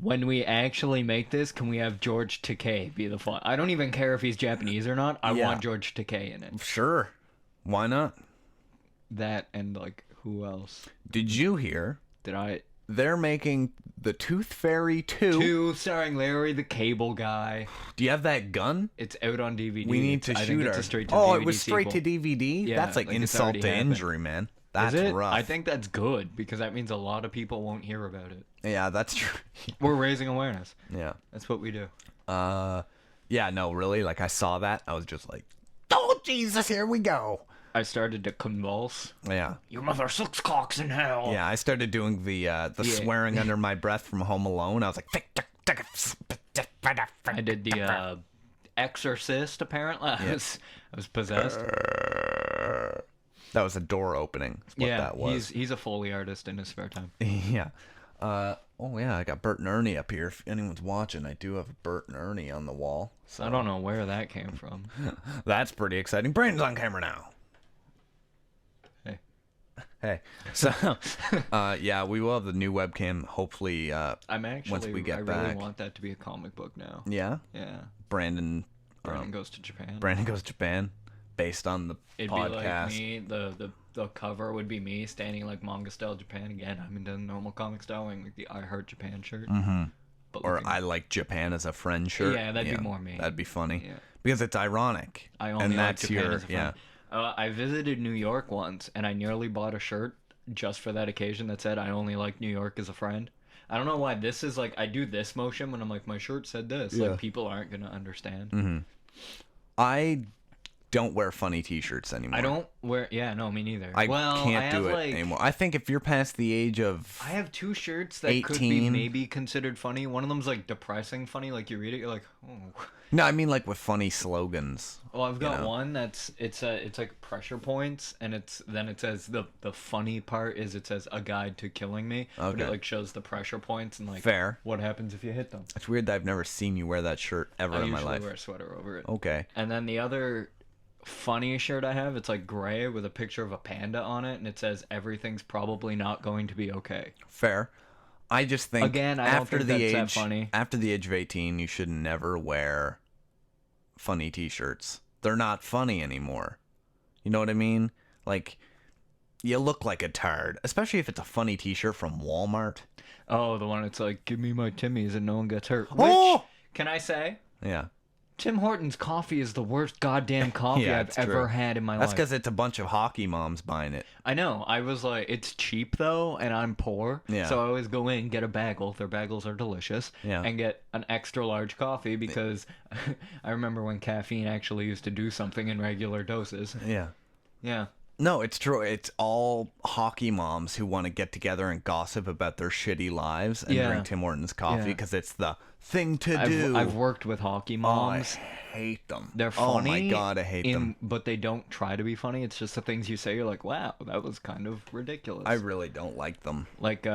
When we actually make this, can we have George Takei be the fun? I don't even care if he's Japanese or not. I want George Takei in it. Sure. Why not? That and, like, who else? Did you hear? They're making The Tooth Fairy 2. 2 starring Larry the Cable Guy. Do you have that gun? It's out on DVD. We need to shoot it. It was straight to DVD? Yeah, that's like insult to injury, man. That's rough. I think that's good, because that means a lot of people won't hear about it. Yeah, that's true. We're raising awareness. Yeah. That's what we do. Yeah, no, really. Like, I saw that. I was just like, oh, Jesus, here we go. I started to convulse. Yeah. Your mother sucks cocks in hell. Yeah, I started doing the swearing under my breath from Home Alone. I was like, I did the Exorcist, apparently. I was possessed. That was a door opening. What that was. He's a Foley artist in his spare time. Yeah. I got Bert and Ernie up here. If anyone's watching, I do have Bert and Ernie on the wall. So. I don't know where that came from. That's pretty exciting. Brandon's on camera now. Hey. So, we will have the new webcam, hopefully, once we get back. I really want that to be a comic book now. Yeah? Yeah. Brandon goes to Japan. Brandon goes to Japan, based on the podcast. It'd be like me, the cover would be me standing like manga style Japan again. I'm in the normal comic style wearing like the I Heart Japan shirt. Mm-hmm. Or I Like Japan as a friend shirt. Yeah, that'd be more me. That'd be funny. Yeah. Because it's ironic. I only like Japan as a friend. I visited New York once, and I nearly bought a shirt just for that occasion that said, I only like New York as a friend. I don't know why this is like, I do this motion when I'm like, my shirt said this. Yeah. Like, people aren't going to understand. Mm-hmm. I don't wear funny T-shirts anymore. I don't wear. Yeah, no, me neither. I can't do it anymore. I think if you're past the age of I have 2 shirts that 18, could be maybe considered funny. One of them's like depressing funny. Like you read it, you're like, oh. No, I mean like with funny slogans. Oh, I've got one that's it's like pressure points, and it says the funny part is it says a guide to killing me. Okay. But it like shows the pressure points and like fair. What happens if you hit them. It's weird that I've never seen you wear that shirt ever in my life. I usually wear a sweater over it. Okay. And then the other funny shirt I have, it's like gray with a picture of a panda on it, and it says everything's probably not going to be okay. Fair. I just think again, I don't think that's that funny. After the age of 18, you should never wear funny T-shirts. They're not funny anymore. You know what I mean? Like, you look like a tard, especially if it's a funny T-shirt from Walmart. Oh, the one that's like, give me my Timmies and no one gets hurt. Oh! Which, can I say? Yeah. Tim Hortons coffee is the worst goddamn coffee Yeah, I've ever had in my life. That's because it's a bunch of hockey moms buying it. I know. I was like, it's cheap though, and I'm poor. Yeah. So I always go in, get a bagel. Their bagels are delicious. Yeah. And get an extra large coffee because I remember when caffeine actually used to do something in regular doses. Yeah. Yeah. No, it's true. It's all hockey moms who want to get together and gossip about their shitty lives and drink Tim Hortons coffee because it's the thing to do. I've worked with hockey moms. I hate them. They're funny. Oh my god, I hate them. But they don't try to be funny. It's just the things you say. You're like, wow, that was kind of ridiculous. I really don't like them. Like,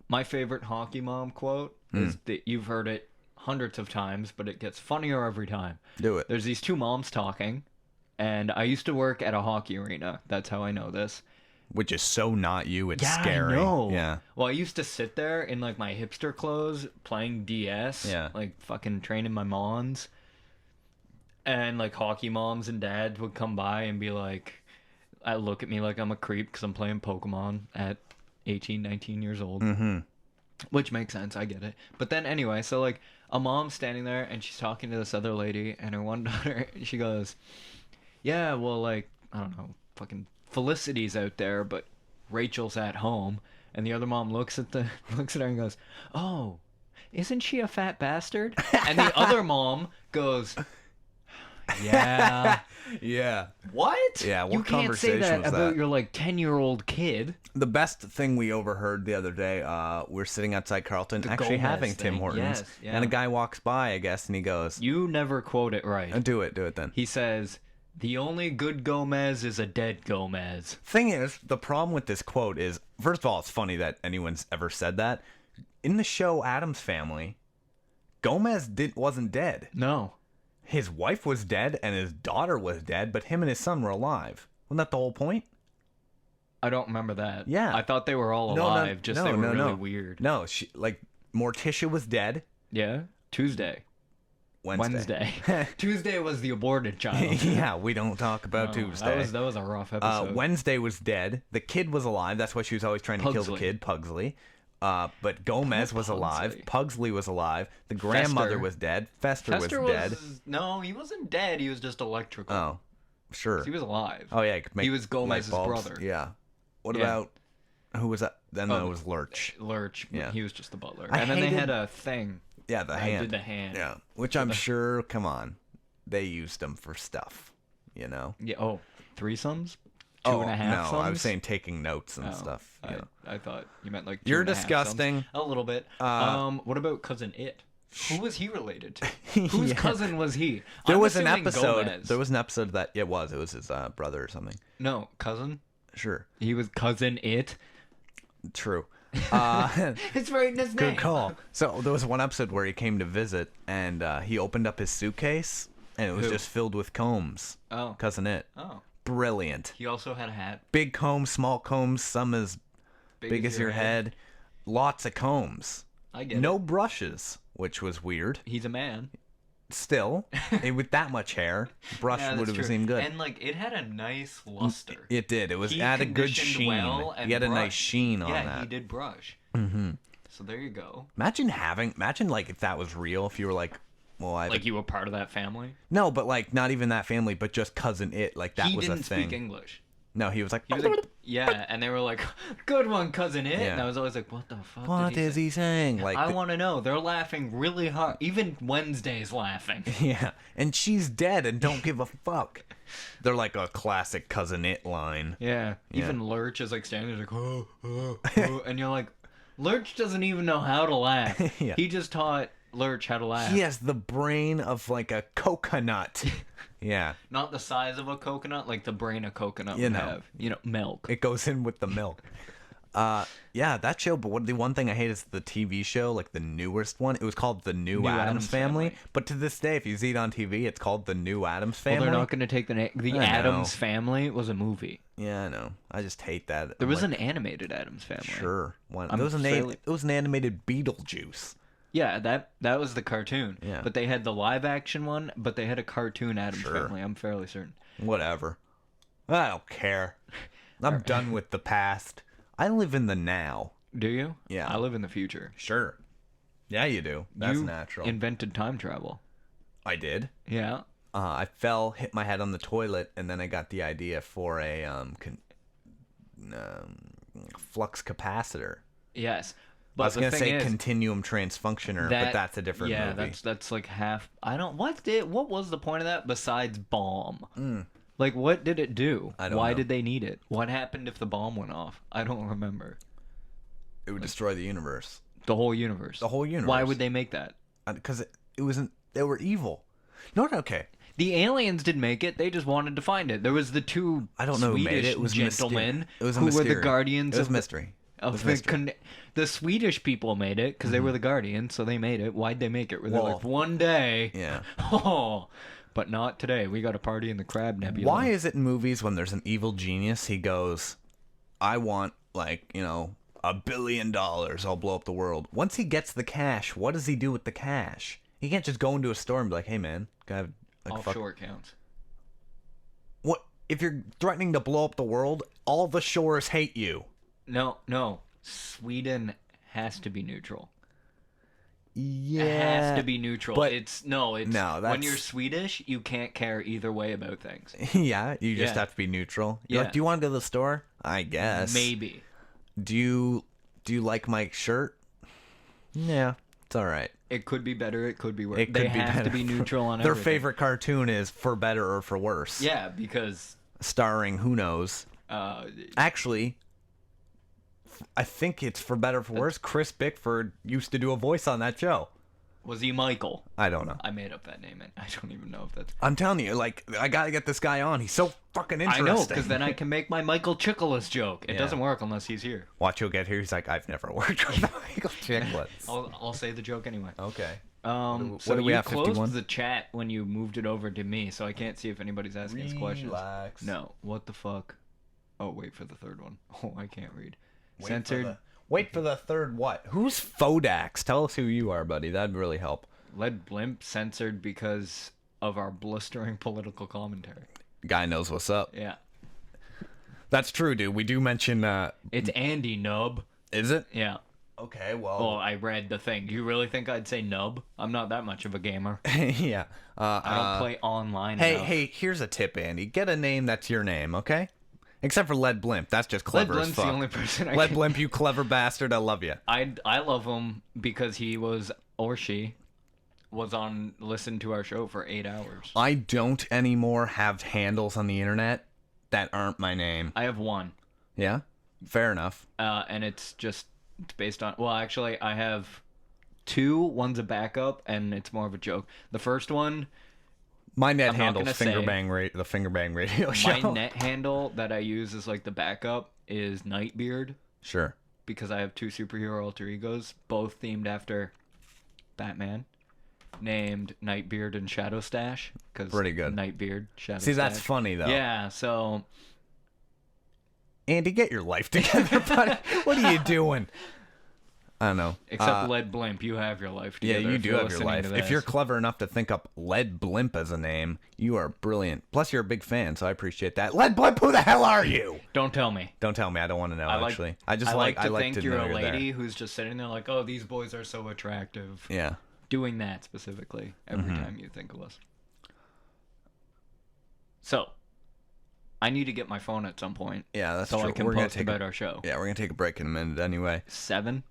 my favorite hockey mom quote is that you've heard it hundreds of times, but it gets funnier every time. Do it. There's these 2 moms talking. And I used to work at a hockey arena. That's how I know this. Which is so not you. It's scary. I know. Yeah. Well, I used to sit there in like my hipster clothes playing DS. Yeah. Like fucking training my mons. And like hockey moms and dads would come by and be like, look at me like I'm a creep because I'm playing Pokemon at 18, 19 years old. Mm-hmm. Which makes sense. I get it. But then anyway, so like a mom's standing there and she's talking to this other lady and her one daughter, she goes, yeah, well, like, I don't know, fucking Felicity's out there, but Rachel's at home. And the other mom looks at her and goes, oh, isn't she a fat bastard? And the other mom goes, yeah. Yeah. What? Yeah, what you can't say conversation that was about that? your, like, 10-year-old kid. The best thing we overheard the other day, we're sitting outside Carlton, actually Gomez having Tim thing. Hortons. Yes, yeah. And a guy walks by, I guess, and he goes, You never quote it right. do it then. He says, the only good Gomez is a dead Gomez. Thing is, the problem with this quote is, first of all, it's funny that anyone's ever said that. In the show Addams Family, Gomez wasn't dead. No. His wife was dead and his daughter was dead, but him and his son were alive. Wasn't that the whole point? I don't remember that. Yeah. I thought they were all alive, they were really weird. No, Morticia was dead. Yeah? Tuesday. Wednesday. Tuesday was the aborted child. Yeah, we don't talk about Tuesday. That was a rough episode. Wednesday was dead. The kid was alive. That's why she was always trying to kill the kid, Pugsley. But Gomez was alive. Pugsley was alive. The grandmother was dead. Fester was dead. No, he wasn't dead. He was just electrical. Oh, sure. He was alive. Oh, yeah. He was Gomez's brother. Yeah. What about... Who was that? Then there was Lurch. Lurch. Yeah. He was just the butler. Then they had a thing. Yeah, the hand. Did the hand. Yeah, which I'm sure, come on, they used them for stuff, you know? Yeah, threesomes? Two and a half sums? No, I was saying taking notes and stuff. I thought you meant like You're disgusting. A little bit. What about Cousin It? Who was he related to? Whose cousin was he? There was an episode. Gomez. There was an episode that it was his brother or something. No, cousin? Sure. He was Cousin It? True. It's right in his name. Good call. So there was one episode where he came to visit and he opened up his suitcase and it was just filled with combs. Oh. Cousin It. Oh. Brilliant. He also had a hat. Big combs, small combs, some as big as your head. Lots of combs. I get it. No brushes, which was weird. He's a man. Still, with that much hair, brush would have seemed good. And like it had a nice luster. It did. It had a good sheen. Well, he had a nice sheen on that. Yeah, he did brush. Mm-hmm. So there you go. Imagine like if that was real. If you were like, well, you were part of that family. No, but like not even that family, but just Cousin It. Like that was a thing. He didn't speak English. No, he was like, yeah, and they were like, good one, Cousin It. Yeah. And I was always like, what the fuck what did he is say? he saying? Like, I want to know. They're laughing really hard. Even Wednesday's laughing. Yeah, and she's dead and don't give a fuck. They're like a classic Cousin It line. Yeah. Even Lurch is like standing there like, oh, and you're like, Lurch doesn't even know how to laugh. Yeah. He just taught Lurch how to laugh. He has the brain of like a coconut. Yeah. Not the size of a coconut, like the brain a coconut would have. Milk. It goes in with the milk. Yeah, that show, but the one thing I hate is the TV show, like the newest one. It was called The New Addams Family. But to this day, if you see it on TV, it's called The New Addams Family. Well, they're not going to take the name. The Addams Family was a movie. Yeah, I know. I just hate that. There was an animated Addams Family. Sure. It was an animated Beetlejuice. Yeah, that was the cartoon. Yeah. But they had the live action one, but they had a cartoon Addams Family. I'm fairly certain. Whatever. I don't care. I'm done with the past. I live in the now. Do you? Yeah. I live in the future. Sure. Yeah, you do. That's you natural. Invented time travel. I did. Yeah. I fell, hit my head on the toilet, and then I got the idea for a flux capacitor. Yes. But I was gonna say is, continuum transfunctioner, but that's a different movie. Yeah, that's like half. I don't. What was the point of that besides bomb? Like, what did it do? I don't know. Why did they need it? What happened if the bomb went off? I don't remember. It would destroy the universe. The whole universe. The whole universe. Why would they make that? Because it wasn't. They were evil. No, okay. The aliens didn't make it. They just wanted to find it. There was the two Swedish who made it. It was gentlemen it was a who mystery. were the guardians It was of mystery. The Swedish people made it because they were the guardians, so they made it. Why'd they make it? Were they like, one day? Yeah. Oh, but not today. We got a party in the Crab Nebula. Why is it in movies when there's an evil genius, he goes, I want, like, $1 billion. I'll blow up the world. Once he gets the cash, what does he do with the cash? He can't just go into a store and be like, hey, man, can I have, offshore accounts. What? If you're threatening to blow up the world, all the shores hate you. No. Sweden has to be neutral. Yeah. It has to be neutral. But when you're Swedish, you can't care either way about things. Yeah, you just have to be neutral. You're like, do you want to go to the store? I guess. Maybe. Do you like my shirt? Yeah, it's all right. It could be better. It could be worse. They have to be neutral on their everything. favorite cartoon is For Better or For Worse. Yeah, because starring who knows. Actually, I think it's For Better or For Worse. Chris Bickford used to do a voice on that show. Was he Michael? I don't know. I made up that name, and I don't even know if that's... I'm telling you, like, I gotta get this guy on. He's so fucking interesting. I know, because then I can make my Michael Chickel-Iss joke. It doesn't work unless he's here. Watch, he'll get here. He's like, I've never worked with Michael Chickel-Iss. I'll say the joke anyway. Okay. So do we you have, closed 51? the chat when you moved it over to me, so I can't see if anybody's asking us questions. Relax. No. What the fuck? Oh, wait for the third one. Oh, I can't read. Censored. Wait for the third what? Who's Fodax? Tell us who you are, buddy. That'd really help. Lead Blimp censored because of our blistering political commentary. Guy knows what's up. Yeah. That's true, dude. We do mention... It's Andy Nub. Is it? Yeah. Okay, well... Oh, I read the thing. Do you really think I'd say Nub? I'm not that much of a gamer. Yeah. I don't play online enough. Hey, here's a tip, Andy. Get a name that's your name, okay? Except for Lead Blimp. That's just clever Lead as Blimp's fuck. the only person I Lead Blimp, you clever bastard. I love you. I love him because he was, or she, was on, listened to our show for 8 hours. I don't anymore have handles on the internet that aren't my name. I have one. Yeah? Fair enough. And it's based on, well, actually, I have two. One's a backup, and it's more of a joke. The first one... My net handle's the Fingerbang Radio Show. My net handle that I use as like the backup is Nightbeard. Sure. Because I have two superhero alter egos, both themed after Batman, named Nightbeard and Shadow Stash. Pretty good. Nightbeard, Shadow Stash. See, that's funny though. Yeah, so... Andy, get your life together, buddy. What are you doing? I don't know. Except Lead Blimp, you have your life together. Yeah, you do have your life. If you're clever enough to think up Lead Blimp as a name, you are brilliant. Plus, you're a big fan, so I appreciate that. Lead Blimp, who the hell are you? Don't tell me. Don't tell me. I don't want to know, actually. I like to think you're a lady who's just sitting there like, oh, these boys are so attractive. Yeah. Doing that specifically every time you think of us. So, I need to get my phone at some point. Yeah, that's so true. I can post about our show. Yeah, we're going to take a break in a minute anyway. 7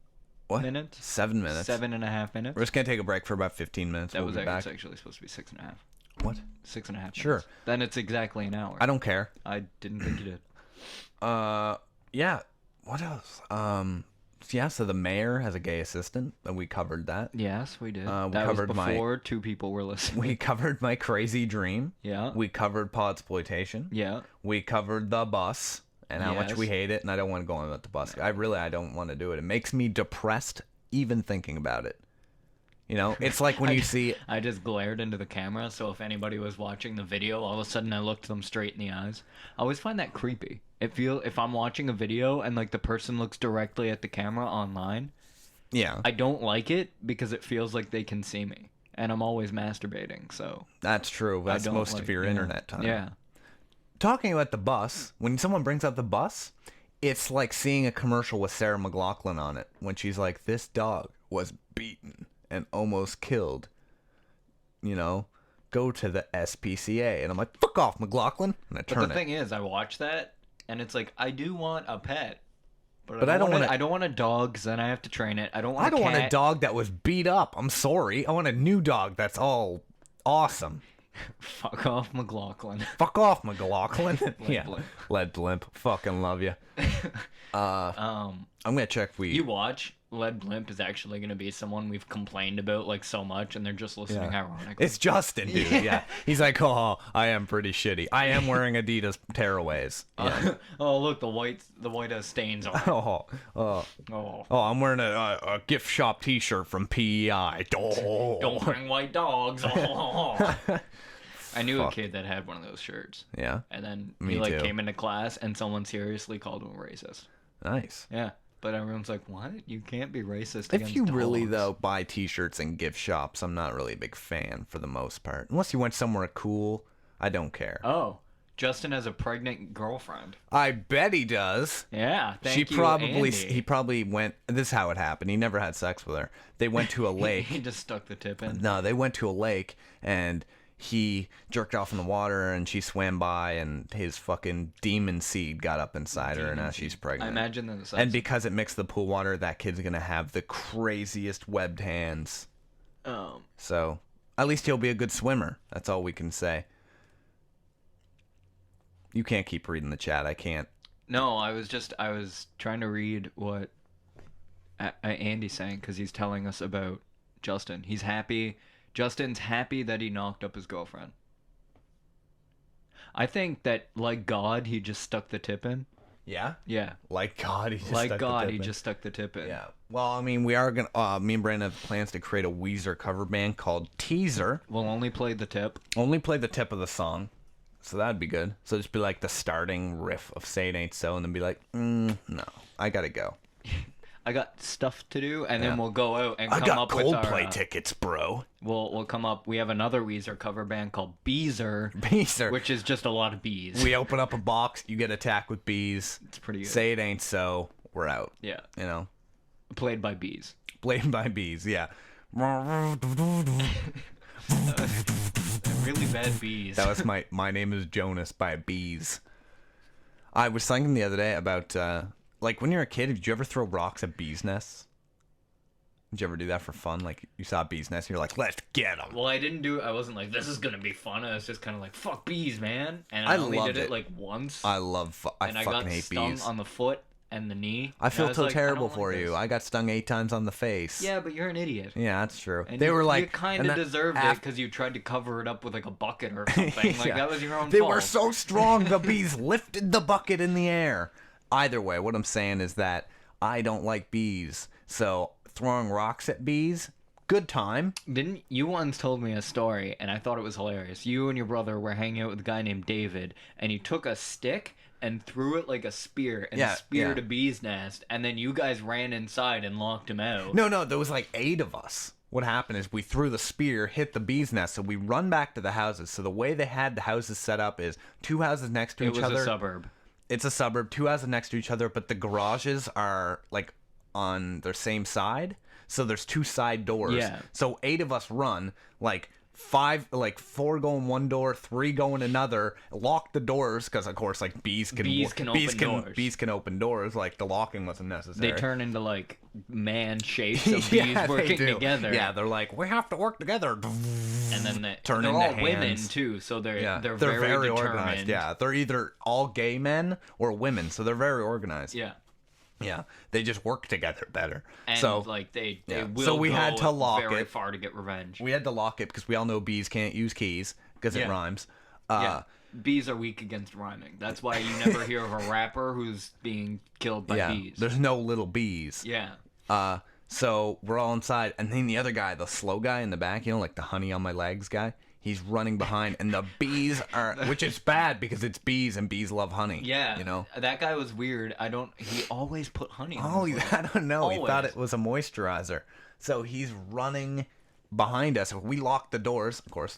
What? minutes? 7 minutes. 7.5 minutes? We're just going to take a break for about 15 minutes. That we'll was be back. actually supposed to be 6.5. What? 6.5 minutes. Sure. Then it's exactly an hour. I don't care. I didn't think you did. Yeah. What else? Yeah, so the mayor has a gay assistant, and we covered that. Yes, we did. We that covered was before 2 people were listening. We covered my crazy dream. Yeah. We covered Podxploitation. Yeah. We covered the bus and how much Yes. we hate it, and I don't want to go on about the bus. I don't want to do it. It makes me depressed even thinking about it. You know, it's like when you see... I just glared into the camera, so if anybody was watching the video, all of a sudden I looked them straight in the eyes. I always find that creepy. If I'm watching a video and like the person looks directly at the camera online, Yeah. I don't like it because it feels like they can see me. And I'm always masturbating, so... That's true. That's don't most of your internet time. Yeah. Talking about the bus, when someone brings up the bus, it's like seeing a commercial with Sarah McLachlan on it when she's like, this dog was beaten and almost killed. You know, go to the SPCA. And I'm like, fuck off, McLachlan. And I turn But the thing is, I watch that, and it's like, I do want a pet. But I don't want I don't want a dog, because then I have to train it. I don't want I don't a want a cat. dog that was beat up. I'm sorry. I want a new dog that's all awesome. Fuck off, McLaughlin. Fuck off, McLachlan. Yeah. Blimp. Lead Blimp. Fucking love you. I'm going to check You watch, Lead Blimp is actually going to be someone we've complained about like so much, and they're just listening ironically. It's Justin, dude. Yeah. He's like, oh, I am pretty shitty. I am wearing Adidas tearaways. Yeah. Oh, look, the white has stains on it. Oh, I'm wearing a gift shop T-shirt from PEI. Oh. Don't bring white dogs. Oh. I knew a kid that had one of those shirts. Yeah. And then Me he like too. came into class, and someone seriously called him a racist. Nice. Yeah. But everyone's like, what? You can't be racist If against you really, dogs." though, buy T-shirts in gift shops, I'm not really a big fan for the most part. Unless you went somewhere cool, I don't care. Oh, Justin has a pregnant girlfriend. I bet he does. Yeah, He Andy. probably went. This is how it happened. He never had sex with her. They went to a lake. He just stuck the tip in. No, they went to a lake and he jerked off in the water and she swam by and his fucking demon seed got up inside her and now she's pregnant. I imagine that the And because it mixed the pool water, that kid's gonna have the craziest webbed hands. So at least he'll be a good swimmer. That's all we can say. You can't keep reading the chat. I can't. No, I was trying to read what Andy's saying because he's telling us about Justin. He's happy. Justin's happy that he knocked up his girlfriend. I think that, like God, he just stuck the tip in. Yeah? Yeah. Like God, he just Like stuck the God, tip he in. just stuck the tip in. Yeah. Well, I mean, we are gonna. Me and Brandon have plans to create a Weezer cover band called Teaser. We'll only play the tip. Only play the tip of the song, so that'd be good. So just be like the starting riff of "Say It Ain't So," and then be like, no, I gotta go. I got stuff to do, and then we'll go out and I come got up with our. Coldplay tickets, bro. We'll come up. We have another Weezer cover band called Beezer, Beezer. which is just a lot of bees. We open up a box, you get attacked with bees. It's pretty good. Say It Ain't So, we're out. Yeah. You know, Played by bees. played by bees. Yeah. Really bad bees. That was my name is Jonas by bees. I was thinking the other day about like when you're a kid, did you ever throw rocks at bees' nests? Did you ever do that for fun? Like you saw a bee's nest and you're like, let's get them. Well, I wasn't like, this is gonna be fun. I was just kind of like, fuck bees, man. And I I only loved did it it. like once. I I fucking got hate stung bees. on the foot and the knee. I feel was so like, terrible don't for like you. this. I got stung 8 times on the face. Yeah, but you're an idiot. Yeah, that's true. And They you, were like, you kind and of that deserved it because you tried to cover it up with like a bucket or something. Like Yeah. that was your own They fault. were so strong, the bees lifted the bucket in the air. Either way, what I'm saying is that I don't like bees. So throwing rocks at bees, good time. Didn't you once told me a story and I thought it was hilarious. You and your brother were hanging out with a guy named David and he took a stick and threw it like a spear and speared a bee's nest and then you guys ran inside and locked him out. No, there was like 8 of us. What happened is we threw the spear, hit the bee's nest, so we run back to the houses. So the way they had the houses set up is 2 houses next to each other. It was a suburb. It's a suburb, 2 houses next to each other, but the garages are like on their same side. So there's 2 side doors. Yeah. So 8 of us run, like 4 go in one door, 3 go in another. Lock the doors because, of course, like bees can open doors. Like the locking wasn't necessary. They turn into like man shapes of bees working together. Yeah, they're like, we have to work together. And then they're into all hands. women too, so they're very determined. organized. Yeah, they're either all gay men or women, so they're very organized. Yeah. Yeah, they just work together better. And so like they will so we had to lock very it far to get revenge. We had to lock it because we all know bees can't use keys because it rhymes. Bees are weak against rhyming. That's why you never hear of a rapper who's being killed by bees. There's no little bees. Yeah. So we're all inside, and then the other guy, the slow guy in the back, like the honey on my legs guy, he's running behind, and the bees are, which is bad because it's bees, and bees love honey. Yeah. That guy was weird. He always put honey on I don't know. Always. He thought it was a moisturizer. So he's running behind us. We locked the doors, of course,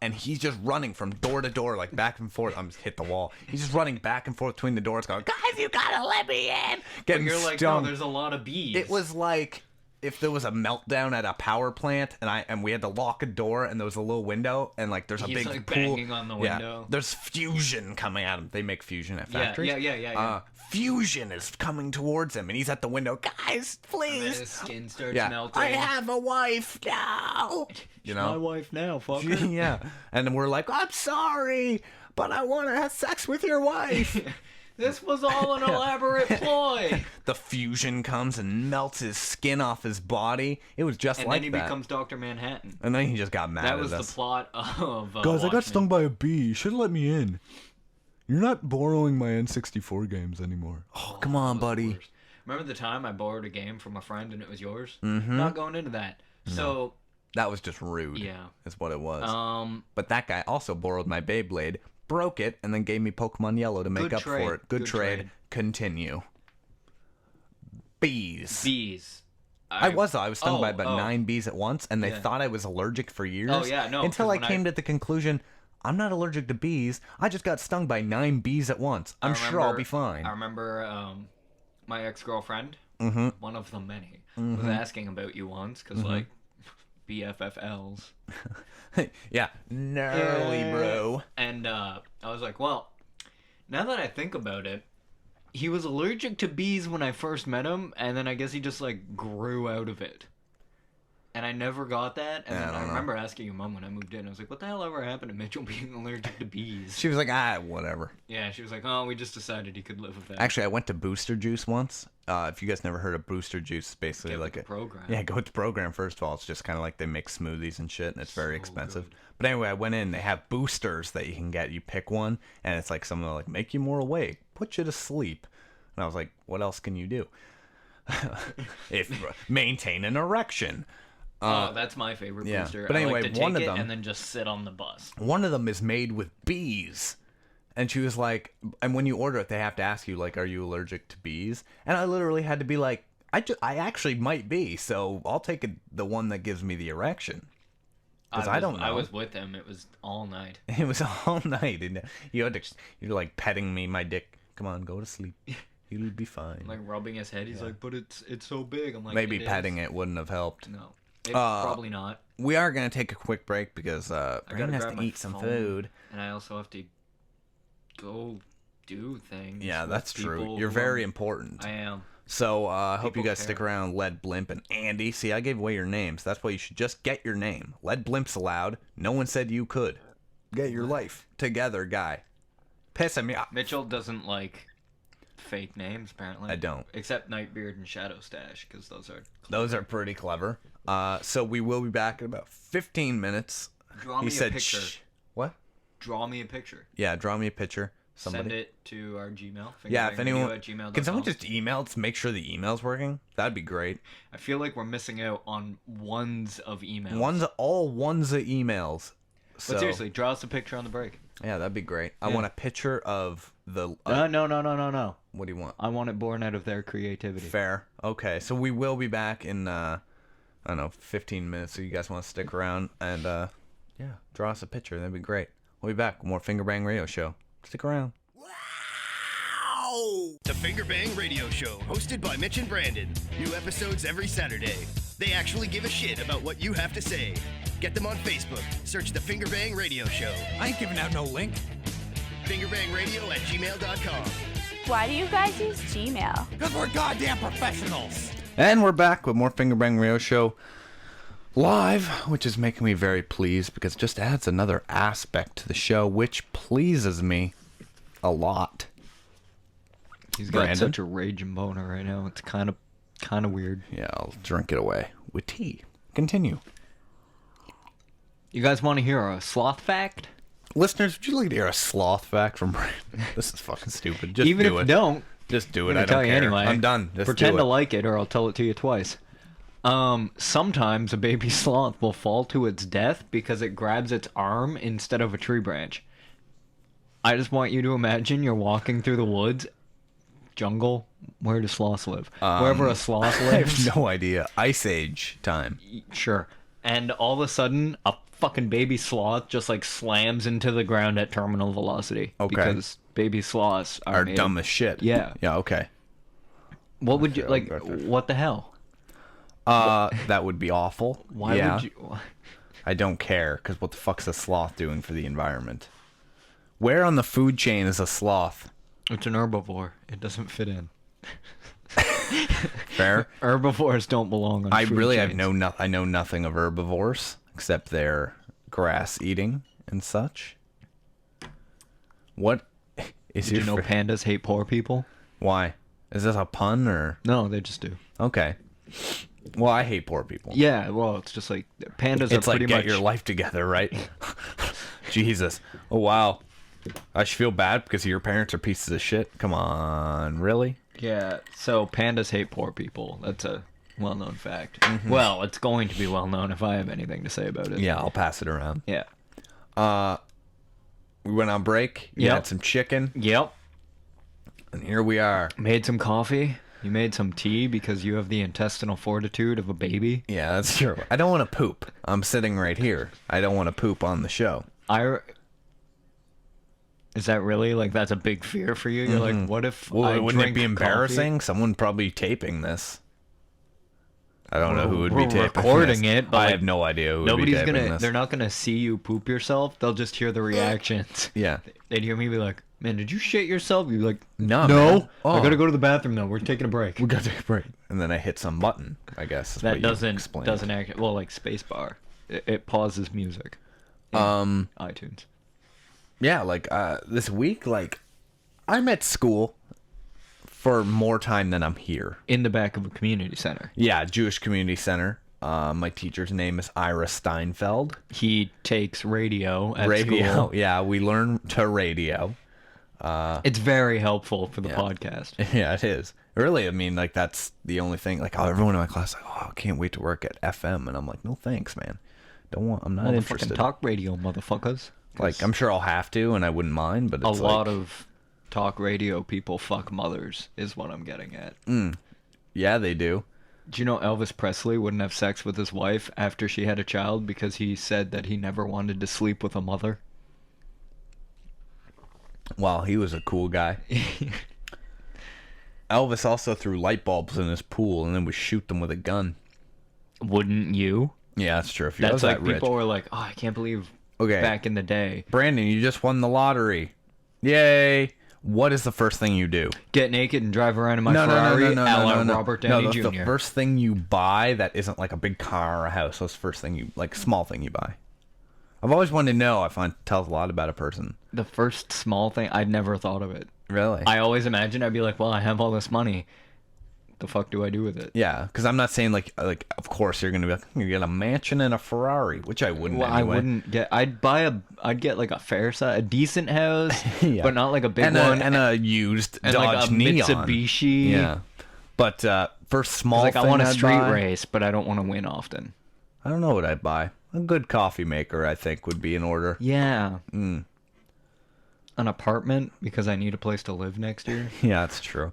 and he's just running from door to door, like back and forth. I'm just hit the wall. He's just running back and forth between the doors, going, "Guys, you gotta let me in!" Getting you're like, stung. no, there's a lot of bees. It was like if there was a meltdown at a power plant, and we had to lock a door, and there was a little window, and like there's a big like pool. banging on the window. Yeah, there's fusion coming at him. They make fusion at factories. Yeah. Fusion is coming towards him, and he's at the window. Guys, please. And his skin starts melting. I have a wife now. My wife now, fucker. Yeah, and we're like, I'm sorry, but I want to have sex with your wife. This was all an elaborate ploy. The fusion comes and melts his skin off his body. It was just like that. And then he becomes Dr. Manhattan. And then he just got mad at us. That was the plot of Guys, I got stung by a bee. You should have let me in. You're not borrowing my N64 games anymore. Oh, come on, buddy. Remember the time I borrowed a game from a friend and it was yours? Mm-hmm. Not going into that. So that was just rude. Yeah. Is what it was. But that guy also borrowed my Beyblade, broke it, and then gave me Pokemon Yellow to make up for it. Good trade. Continue. Bees. I was stung by about 9 bees at once, and they thought I was allergic for years. Oh, yeah, no. Until I came to the conclusion, I'm not allergic to bees. I just got stung by 9 bees at once. I'm sure I'll be fine. I remember my ex-girlfriend, one of the many, was asking about you once, because, like, BFFLs. Yeah, gnarly, bro. And I was like, well, now that I think about it, he was allergic to bees when I first met him, and then I guess he just, like, grew out of it. And I never got that. And then I remember asking your mom when I moved in. I was like, what the hell ever happened to Mitchell being allergic to bees? She was like, whatever. Yeah, she was like, oh, we just decided he could live with that. Actually, I went to Booster Juice once. If you guys never heard of Booster Juice, basically Get like with the program. Yeah, go with the program, first of all. It's just kind of like they make smoothies and shit, and it's very expensive. Good. But anyway, I went in. They have boosters that you can get. You pick one, and it's like something like, make you more awake, put you to sleep. And I was like, what else can you do? Maintain an erection. That's my favorite booster. But anyway, I like to one take of them, and then just sit on the bus. One of them is made with bees. And she was like, and when you order it, they have to ask you, like, are you allergic to bees? And I literally had to be like, I actually might be, so I'll take the one that gives me the erection. Because I don't know. I was with him. It was all night. It was all night. And you're like petting me, my dick. Come on, go to sleep. You'll be fine. I'm like rubbing his head. He's like, but it's so big. I'm like, maybe petting it wouldn't have helped. No. Probably not. We are going to take a quick break because Brandon has to eat some food. And I also have to go do things. Yeah, that's true. You're very important. I am. So I hope you guys stick around. Lead Blimp and Andy. See, I gave away your names. That's why you should just get your name. Lead Blimp's allowed. No one said you could. Get your life together, guy. Pissing me off. Mitchell doesn't like fake names, apparently. I don't. Except Nightbeard and Shadow Stash, because those are clever. Those are pretty clever. So we will be back in about 15 minutes. Draw me a picture. What? Draw me a picture. Yeah, draw me a picture. Somebody. Send it to our Gmail. Yeah, if anyone @gmail.com. Can someone just email to make sure the email's working? That'd be great. I feel like we're missing out on ones of emails. All ones of emails. So, but seriously, draw us a picture on the break. Yeah, that'd be great. Yeah. I want a picture of the... No. What do you want? I want it born out of their creativity. Fair. Okay, so we will be back in, I don't know, 15 minutes. So you guys want to stick around and, yeah, draw us a picture. That'd be great. We'll be back with more Fingerbang Radio Show. Stick around. Wow! The Fingerbang Radio Show, hosted by Mitch and Brandon. New episodes every Saturday. They actually give a shit about what you have to say. Get them on Facebook. Search the Fingerbang Radio Show. I ain't giving out no link. Fingerbangradio@gmail.com. Why do you guys use Gmail? Because we're goddamn professionals. And we're back with more Fingerbang Radio Show live, which is making me very pleased because it just adds another aspect to the show, which pleases me a lot. He's got Brandon? such a raging boner right now. It's kind of weird. Yeah, I'll drink it away with tea. Continue. You guys want to hear a sloth fact? Listeners, would you like to hear a sloth fact from Brandon? This is fucking stupid. Just Even do if it. you don't, Just do it. I'm I gonna don't tell you care. anyway. I'm done. Just Pretend do to it. like it, or I'll tell it to you twice. Sometimes a baby sloth will fall to its death because it grabs its arm instead of a tree branch. I just want you to imagine you're walking through the woods, jungle. Where do sloths live? Wherever a sloth I lives. have no idea. Ice Age time. Sure. And all of a sudden, a fucking baby sloth just like slams into the ground at terminal velocity. Okay. Because baby sloths Are made dumb as shit. Yeah. Yeah, okay. What would you Okay, like? I'll get there. What the hell? That would be awful. Why Yeah. would you? I don't care, because what the fuck's a sloth doing for the environment? Where on the food chain is a sloth? It's an herbivore. It doesn't fit in. Fair. Herbivores don't belong on. I food really chains. I know nothing of herbivores except their grass eating and such. What is Did your you know pandas hate poor people? Why? Is this a pun or No, they just do. okay? Well, I hate poor people. Yeah, well, it's just like pandas It's are like pretty get much. your life together, right? Jesus. Oh wow. I should feel bad because your parents are pieces of shit. Come on, really? Yeah, so pandas hate poor people. That's a well-known fact. Mm-hmm. Well, it's going to be well-known if I have anything to say about it. Yeah, I'll pass it around. Yeah. We went on break. You Yep. had some chicken, Yep. and here we are. Made some coffee. You made some tea because you have the intestinal fortitude of a baby. Yeah, that's true. I don't want to poop. I'm sitting right here. I don't want to poop on the show. Is that really like that's a big fear for you? You're like, what if Well, I wouldn't it drink be coffee? embarrassing? Someone probably taping this. I don't know who would be We're taping recording this. it, but I like, have no idea who would be Nobody's taping gonna. this. They're not gonna see you poop yourself. They'll just hear the reactions. Yeah. They'd hear me be like, "Man, did you shit yourself?" You'd be like, No, "No, man. Oh. I gotta go to the bathroom now. We're taking a break." We got to take a break. And then I hit some button, I guess. Is what That you doesn't explained. act well like spacebar. It pauses music. in iTunes. Yeah, like this week, like I'm at school for more time than I'm here. In the back of a community center. Yeah, Jewish Community Center. My teacher's name is Ira Steinfeld. He takes radio at Radio. school. Yeah, we learn to radio. It's very helpful for the podcast. Yeah, it is. Really, I mean, like that's the only thing. Like, everyone in my class, like, I can't wait to work at FM, and I'm like, no thanks, man. I'm not interested. Talk radio, motherfuckers. Like, I'm sure I'll have to, and I wouldn't mind, but it's A lot of talk radio people fuck mothers, is what I'm getting at. Yeah, they do. Do you know Elvis Presley wouldn't have sex with his wife after she had a child because he said that he never wanted to sleep with a mother? Wow, he was a cool guy. Elvis also threw light bulbs in his pool and then would shoot them with a gun. Wouldn't you? Yeah, that's true. If you That's was like that rich. people were like, "Oh, I can't believe Okay. back in the day, Brandon, you just won the lottery. Yay. What is the first thing you do? get naked and drive around in my Ferrari, a la Robert Downey Jr." The first thing you buy that isn't like a big car or a house. That's the first thing you, like, small thing you buy. I've always wanted to know. I find it tells a lot about a person. The first small thing, I'd never thought of it. Really? I always imagined I'd be like, well, I have all this money. The fuck do I do with it? Yeah, because I'm not saying like of course you're gonna be like you get a mansion and a Ferrari, which I wouldn't. Well, anyway. I wouldn't get. I'd get like a fair size, a decent house, Yeah. but not like a big and one. and a used and Dodge like a Neon. Mitsubishi. Yeah, but first small. Like I thing want a I'd street buy, race, but I don't want to win often. I don't know what I'd buy. A good coffee maker, I think, would be in order. Yeah. An apartment because I need a place to live next year. Yeah, that's true.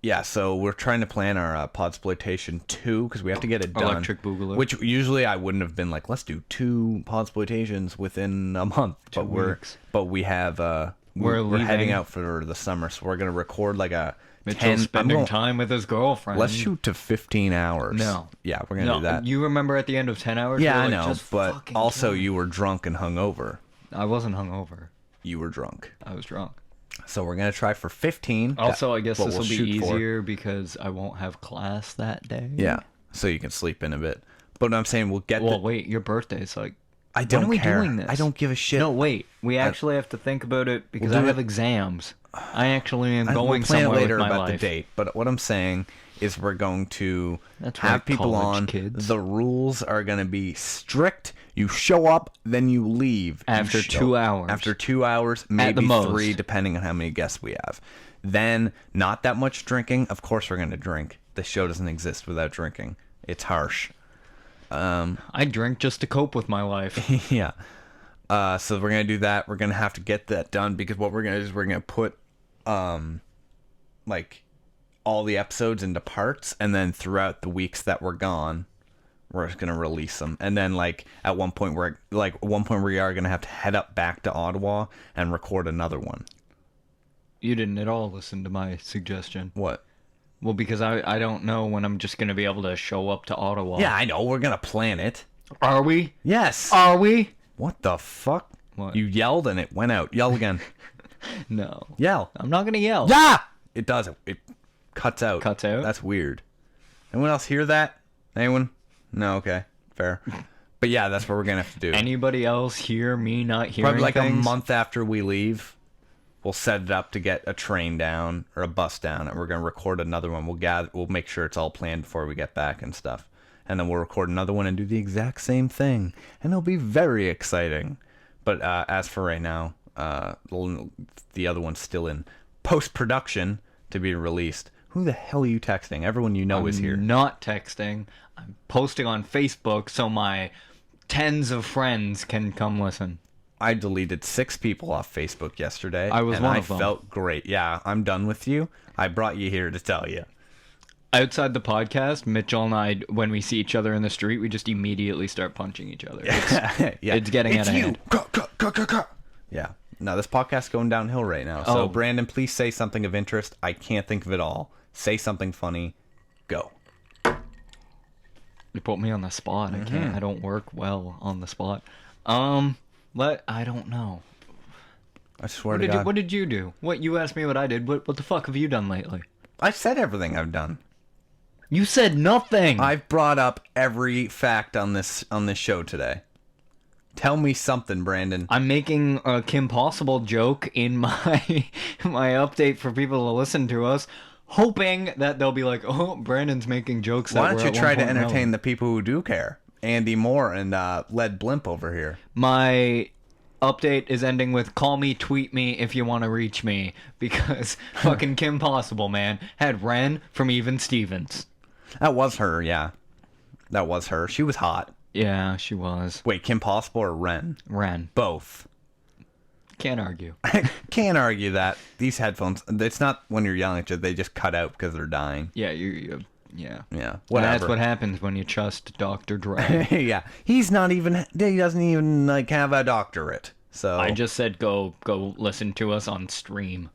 Yeah, so we're trying to plan our Podxploitation 2 because we have to get it done. Electric Boogaloo. Which usually I wouldn't have been like, let's do 2 Podxploitations within a month. 2 weeks. But we have we're leaving. heading out for the summer, so we're gonna record like a Mitchell's spending time with his girlfriend. Let's shoot to 15 hours. No. Yeah, we're gonna do that. You remember at the end of 10 hours? Yeah, I like, know, just but fucking also kill me. you were drunk and hungover. I wasn't hungover. You were drunk. I was drunk. So we're gonna try for 15. Also, I guess what this will we'll be shoot for. easier because I won't have class that day. Yeah, so you can sleep in a bit. But I'm saying we'll get. Well, wait, your birthday's like. I don't when are we care. doing this? I don't give a shit. No, wait. We actually have to think about it because We'll I do have it- exams. I actually am We'll going plan it somewhere later with my about life. the date. But what I'm saying is we're going to That's have right, people college on. kids. The rules are going to be strict. You show up, then you leave After 2 hours. After 2 hours, maybe most. 3, depending on how many guests we have. Then not that much drinking. Of course, we're going to drink. The show doesn't exist without drinking. It's harsh. I drink just to cope with my life. Yeah. So we're gonna do that. We're gonna have to get that done because what we're gonna do is we're gonna put, like, all the episodes into parts, and then throughout the weeks that we're gone, we're just gonna release them. And then at one point we are gonna have to head up back to Ottawa and record another one. You didn't at all listen to my suggestion. What? Well, because I don't know when I'm just going to be able to show up to Ottawa. Yeah, I know. We're gonna plan it. Are we? Yes. Are we? What the fuck? What? You yelled and it went out. Yell again. No. Yell. I'm not going to yell. Yeah. It does. It cuts out. Cuts out? That's weird. Anyone else hear that? Anyone? No. Okay. Fair. But yeah, that's what we're gonna have to do. Anybody else hear me not hearing Probably like things? a month after we leave, we'll set it up to get a train down or a bus down, and we're gonna record another one. We'll make sure it's all planned before we get back and stuff, and then we'll record another one and do the exact same thing, and it'll be very exciting. But as for right now, the other one's still in post-production to be released. Who the hell are you texting? Everyone you know is here. I'm not texting. I'm posting on Facebook so my tens of friends can come listen. I deleted 6 people off Facebook yesterday. I was and one I of them. felt great. Yeah, I'm done with you. I brought you here to tell you. Outside the podcast, Mitchell and I, when we see each other in the street, we just immediately start punching each other. Yeah, It's getting out of you. hand. Yeah. No, this podcast's going downhill right now. So, Oh. Brandon, please say something of interest. I can't think of it all. Say something funny. Go. You put me on the spot. Mm-hmm. I can't. I don't work well on the spot. I don't know. I swear What to did, God. you, what did you do? What you asked me what I did. What the fuck have you done lately? I said everything I've done. You said nothing. I've brought up every fact on this show today. Tell me something, Brandon. I'm making a Kim Possible joke in my my update for people to listen to us, hoping that they'll be like, "Oh, Brandon's making jokes." Why that don't were you at try one to point entertain relevant." the people who do care? Andy Moore and Led Blimp over here. My update is ending with "Call me, tweet me if you want to reach me," because fucking Kim Possible, man, had Ren from Even Stevens. That was her, yeah. That was her. She was hot. Yeah, she was. Wait, Kim Possible or Ren? Ren. Both. Can't argue. Can't argue that. These headphones, it's not when you're yelling at you, they just cut out because they're dying. Yeah, yeah. Yeah, Well, whatever. that's what happens when you trust Dr. Dre. Yeah, he doesn't even like have a doctorate. So I just said go listen to us on stream.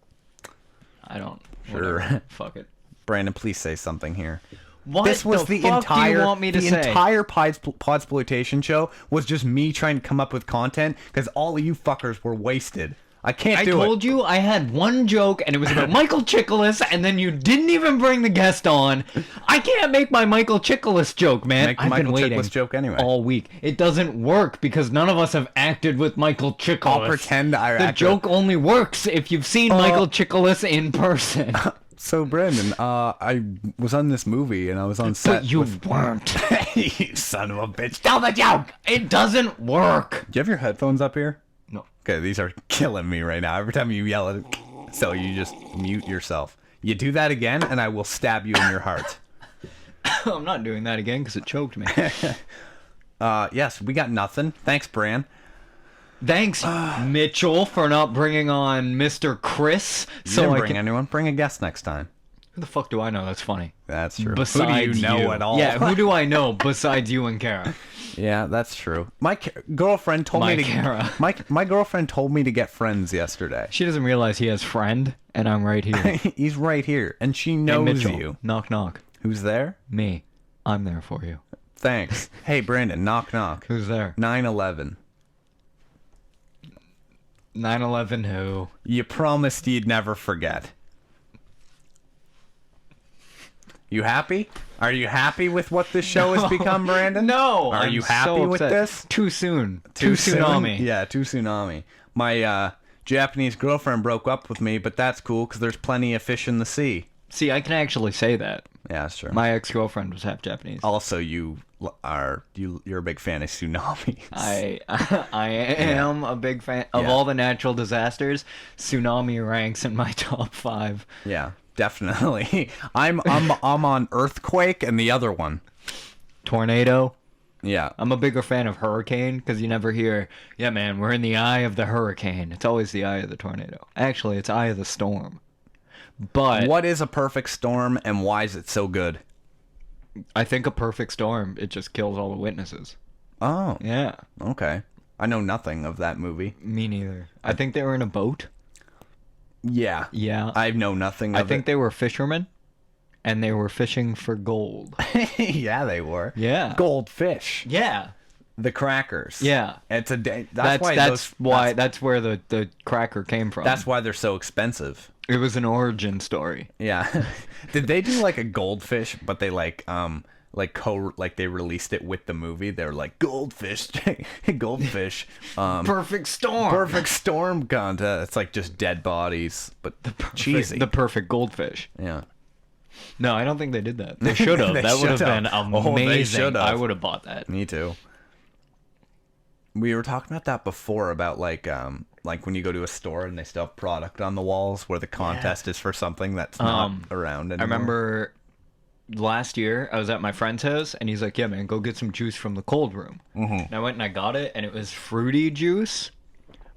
I don't. Sure. Whatever. Fuck it. Brandon, please say something here. What This was the fuck entire do you want me to say? entire Podxploitation show was just me trying to come up with content because all of you fuckers were wasted. I can't I do it. told you I had one joke and it was about Michael Chickel-Iss, and then you didn't even bring the guest on. I can't make my Michael Chickel-Iss joke, man. Make the I've Michael been waiting Chickel-Iss joke anyway. all week. It doesn't work because none of us have acted with Michael Chickel-Iss. I'll pretend I The acted- joke only works if you've seen Michael Chickel-Iss in person. So Brandon, I was on this movie and I was on set. But you with- weren't. You son of a bitch. Tell the joke. It doesn't work. Do you have your headphones up here? No. Okay, these are killing me right now. Every time you yell at it, so you just mute yourself. You do that again, and I will stab you in your heart. I'm not doing that again because it choked me. Yes, we got nothing. Thanks, Bran. Thanks, Mitchell, for not bringing on Mr. Chris. You So didn't I bring can... anyone. Bring a guest next time. Who the fuck do I know that's funny? That's true. Besides who do you know at all? Yeah, who do I know besides you and Kara? Yeah, that's true. My girlfriend told me to Kara. my girlfriend told me to get friends yesterday. She doesn't realize he has friend, and I'm right here. He's right here, and she Hey, knows Mitchell, you. knock knock. Who's there? Me. I'm there for you. Thanks. Hey, Brandon, knock knock. Who's there? 9/11. 9/11 who? You promised you'd never forget. You happy? Are you happy with what this show has become, Brandon? No. Are I'm you happy so with upset. this? Too soon. Too Too soon? tsunami. Yeah, too tsunami. My Japanese girlfriend broke up with me, but that's cool because there's plenty of fish in the sea. See, I can actually say that. Yeah, that's true. My ex-girlfriend was half Japanese. Also, you're a big fan of tsunamis. I am a big fan of all the natural disasters. Tsunami ranks in my top 5. Yeah, definitely. I'm on earthquake and the other one. Tornado. Yeah. I'm a bigger fan of hurricane because you never hear, yeah, man, we're in the eye of the hurricane. It's always the eye of the tornado. Actually, it's eye of the storm. But What is a perfect storm and why is it so good? I think a perfect storm, it just kills all the witnesses. Oh, Yeah. okay. I know nothing of that movie. Me neither. I think they were in a boat. Yeah. Yeah. I know nothing I of think it. they were fishermen, and they were fishing for gold. Yeah, they were. Yeah. Goldfish. Yeah. The crackers. Yeah. It's a that's That's why that's where the cracker came from. that's why they're so expensive. It was an origin story. Yeah. Did they do like a goldfish, but they like they released it with the movie? They were like goldfish, goldfish, Perfect storm. perfect storm contest. It's like just dead bodies, but cheesy. The perfect goldfish. Yeah. No, I don't think they did that. They should have. They That would have should've. been Oh, they amazing. should've. I would have bought that. Me too. We were talking about that before about like when you go to a store and they still have product on the walls where the contest is for something that's not around anymore. I remember last year I was at my friend's house and he's like, "Yeah, man, go get some juice from the cold room." Mm-hmm. And I went and I got it and it was fruity juice,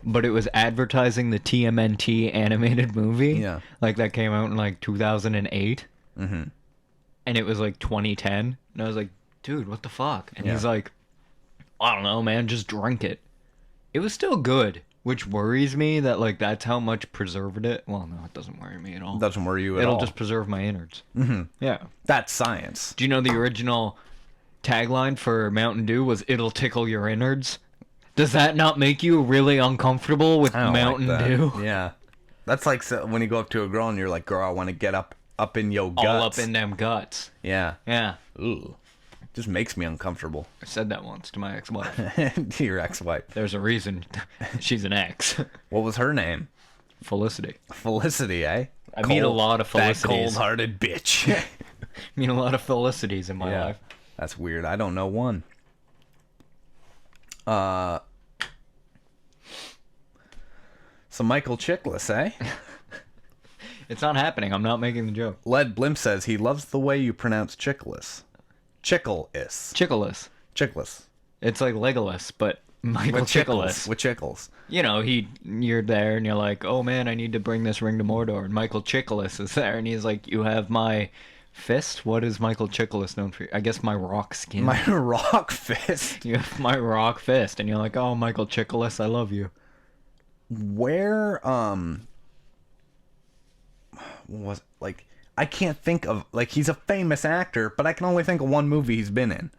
but it was advertising the TMNT animated movie. Yeah. Like that came out in like 2008. Mm-hmm. And it was like 2010. And I was like, "Dude, what the fuck?" And he's like, "I don't know, man, just drink it." It was still good, which worries me that like that's how much preservative. Well, no, it doesn't worry me at all. Doesn't worry you at It'll all. just preserve my innards. Mm-hmm. Yeah. That's science. Do you know the original tagline for Mountain Dew was "It'll tickle your innards"? Does that not make you really uncomfortable with I don't Mountain like that. Dew? Yeah. That's like when you go up to a girl and you're like, "Girl, I want to get up in your guts." All up in them guts. Yeah. Yeah. Ooh. Just makes me uncomfortable. I said that once to my ex-wife. To your ex-wife. There's a reason she's an ex. What was her name? Felicity. Felicity, eh? I meet a lot of Felicities. That cold-hearted bitch. I meet a lot of Felicities in my life. That's weird. I don't know one. So Michael Chickel-Iss, eh? It's not happening. I'm not making the joke. Led Blimp says he loves the way you pronounce Chickel-Iss. Chickel-Iss. Chickel-Iss. Chickel-Iss. It's like Legolas, but Michael Chickel-Iss. With Chickles. You know, you're there and you're like, "Oh man, I need to bring this ring to Mordor." And Michael Chickel-Iss is there and he's like, "You have my fist? What is Michael Chickel-Iss known for? I guess my rock skin." My rock fist. You have my rock fist. And you're like, "Oh, Michael Chickel-Iss, I love you." Where, was, like, I can't think of, like, he's a famous actor, but I can only think of one movie he's been in.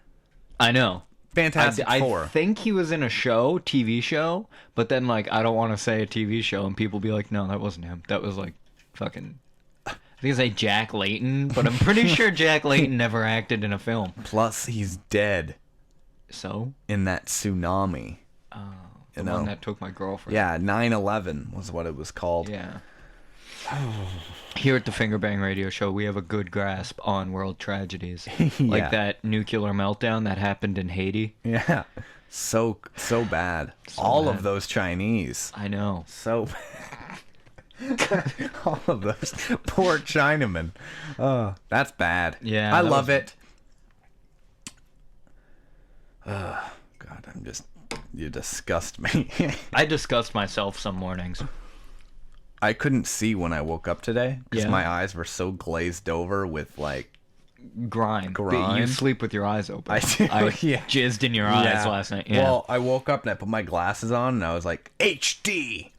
I know. Fantastic Four. I think he was in a show, TV show, but then, like, I don't want to say a TV show, and people be like, "No, that wasn't him. That was, like, fucking..." I think it's like Jack Layton, but I'm pretty sure Jack Layton never acted in a film. Plus, he's dead So? in that tsunami. The one that took my girlfriend. Yeah, 9/11 was what it was called. Yeah. Here at the Fingerbang Radio Show, we have a good grasp on world tragedies. Like that nuclear meltdown that happened in Haiti. Yeah. So bad. So All bad. of those Chinese. I know. So all of those poor Chinamen. That's bad. Yeah, I that love was- it. God, you disgust me. I disgust myself some mornings. I couldn't see when I woke up today because Yeah. my eyes were so glazed over with like. Grime. Grime? You sleep with your eyes open. I do, yeah. Jizzed in your eyes last night. Yeah. Well, I woke up and I put my glasses on and I was like, HD.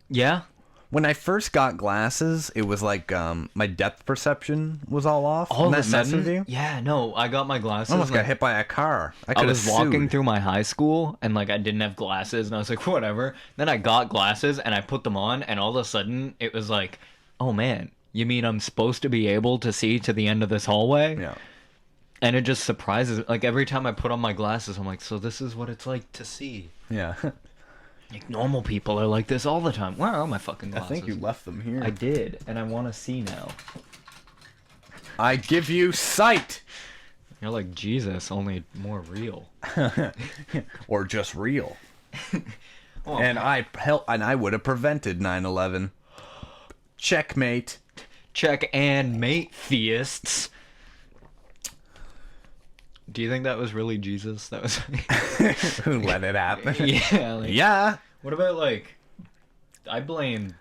Yeah. When I first got glasses, it was like my depth perception was all off. All of a Didn't that mess with sudden, you? yeah, no, I got my glasses. I almost got like, hit by a car. I I could have was walking sued. through my high school and like I didn't have glasses and I was like, whatever. Then I got glasses and I put them on and all of a sudden it was like, oh man, you mean I'm supposed to be able to see to the end of this hallway? Yeah. And it just surprises, like every time I put on my glasses, I'm like, so this is what it's like to see. Yeah. Like normal people are like this all the time. Where are my fucking I glasses? think you left them here. I did, and I want to see now. I give you sight. You're like Jesus, only more real. Or just real. Oh, And I would have prevented 9/11. Checkmate. check and mate theists. Do you think that was really Jesus? That was. Who let it happen? Yeah. Like, Yeah. What about like? I blame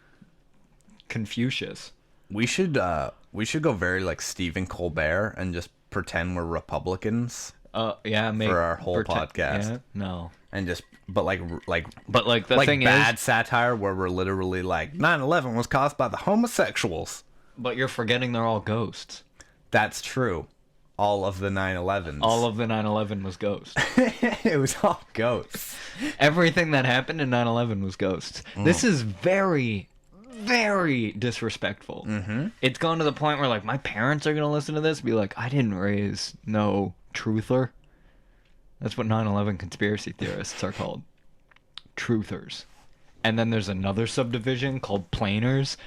Confucius. We should go very like Stephen Colbert and just pretend we're Republicans Yeah, make for our whole podcast. Yeah, no. and just but like But like the like thing bad is, satire where we're literally like 9/11 was caused by the homosexuals. but you're forgetting they're all ghosts. That's true. All of the 9/11s. All of the 9/11 was ghosts. It was all ghosts. Everything that happened in 9/11 was ghosts. This is very, very disrespectful. Mm-hmm. It's gone to the point where like my parents are gonna listen to this and be like, I didn't raise no truther. That's what 9/11 conspiracy theorists are called. Truthers. And then there's another subdivision called planers.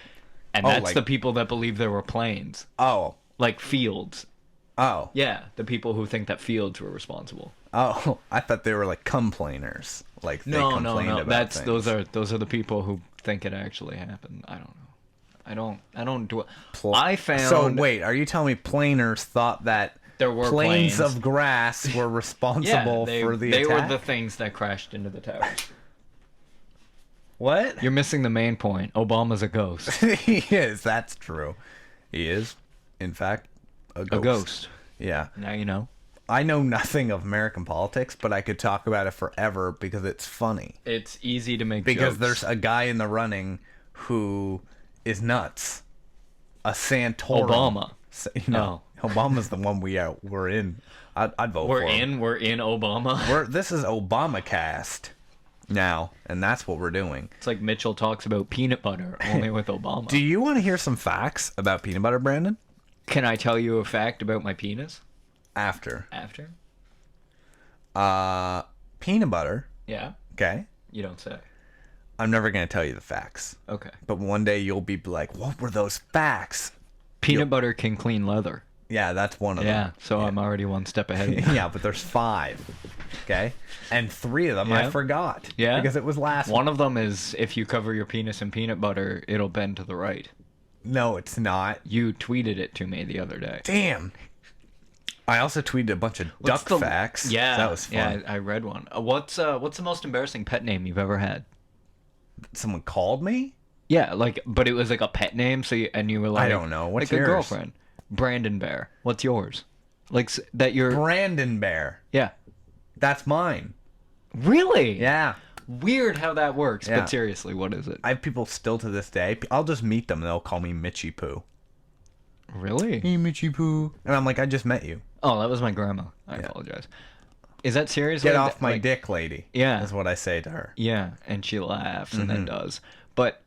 And that's like- the people that believe there were planes. Oh. Like fields. Oh. Yeah, the people who think that fields were responsible. Oh. I thought they were like complainers. Like they complained about That's things. those are the people who think it actually happened. I don't know. I don't do it. I found. So wait, are you telling me planers thought that There were planes planes. of grass were responsible for the they attack? were the things that crashed into the towers. What? You're missing the main point. Obama's a ghost. He is. That's true. He is, in fact, a ghost. A ghost. Yeah. Now you know. I know nothing of American politics, but I could talk about it forever because it's funny. It's easy to make Because jokes. there's a guy in the running who is nuts. A Santorum. Obama. No, Obama's the one we're in. I'd vote for him. We're in Obama. This is Obama cast now, and that's what we're doing. It's like Mitchell talks about peanut butter only with Obama. Do you want to hear some facts about peanut butter, Brandon? Can I tell you a fact about my penis After. after? Peanut butter. Yeah. Okay. You don't say. I'm never going to tell you the facts. Okay. But one day you'll be like, what were those facts? Peanut butter can clean leather. Yeah, that's one of Yeah, them. so I'm already one step ahead of you. Yeah, but there's 5. Okay? And 3 of them Yeah. I forgot. Yeah? Because it was last One of them is if you cover your penis in peanut butter, it'll bend to the right. No, it's not. You tweeted it to me the other day. Damn. I also tweeted a bunch of What's duck facts. Yeah, That was fun. Yeah, I read one. What's the most embarrassing pet name you've ever had? Someone called me? Yeah, like, but it was like a pet name, so you were like, I don't know. What's like yours? a girlfriend? Brandon Bear. What's yours? Like that you're. Brandon Bear. Yeah. That's mine. Really? Yeah. Weird how that works. Yeah. But seriously, what is it? I have people still to this day. I'll just meet them and they'll call me Mitchy Poo. Really? Hey, Mitchy Poo. And I'm like, I just met you. Oh, that was my grandma. I apologize. Is that seriously? Get off my like, dick, lady. Yeah. Is what I say to her. Yeah, and she laughs and then does. But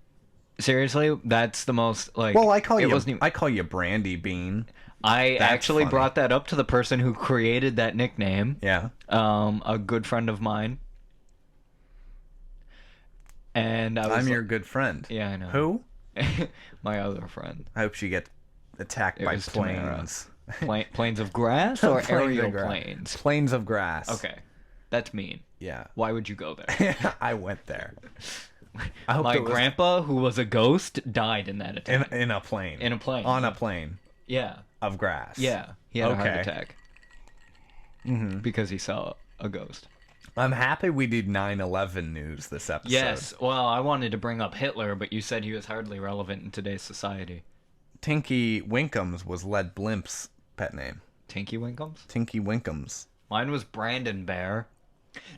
seriously, that's the most like. Well, I call it you. wasn't even- I call you Brandy Bean. I That's actually funny. brought that up to the person who created that nickname. Yeah. A good friend of mine. And I was I'm your like- good friend. Yeah, I know. Who? my other friend. I hope she gets attacked It by was Tamara. planes. Planes of grass or Planes of aerial grass. planes? Planes of grass. Okay, that's mean. Yeah. Why would you go there? I went there. I hope My it was grandpa, who was a ghost, died in that attack. in a plane. In a plane. On a plane Yeah, of grass. yeah. He had a heart Okay. attack. Mm-hmm. Because he saw a ghost. I'm happy we did 9/11 news this episode. Yes. Well, I wanted to bring up Hitler, but you said he was hardly relevant in today's society. Tinky Winkums was Led Blimp's pet name. Tinky Winkums? Tinky Winkums. Mine was Brandon Bear.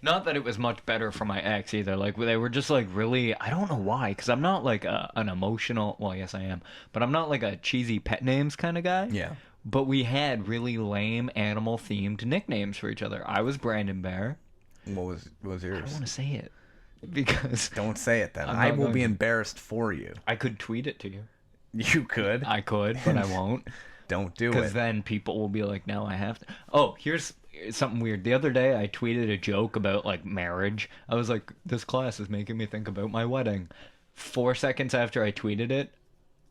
Not that it was much better for my ex either. Like, they were just like really, I don't know why, because I'm not like an emotional, well, yes I am, but I'm not like a cheesy pet names kind of guy. Yeah. But we had really lame animal themed nicknames for each other. I was Brandon Bear. What was yours? I don't want to say it because Don't say it then. I'm I not will going be to. embarrassed for you. I could tweet it to you. You could. I could, but I won't. Don't do Because it. then people will be like, now I have to. Oh, here's something weird. The other day I tweeted a joke about like marriage. I was like, this class is making me think about my wedding. 4 seconds after I tweeted it,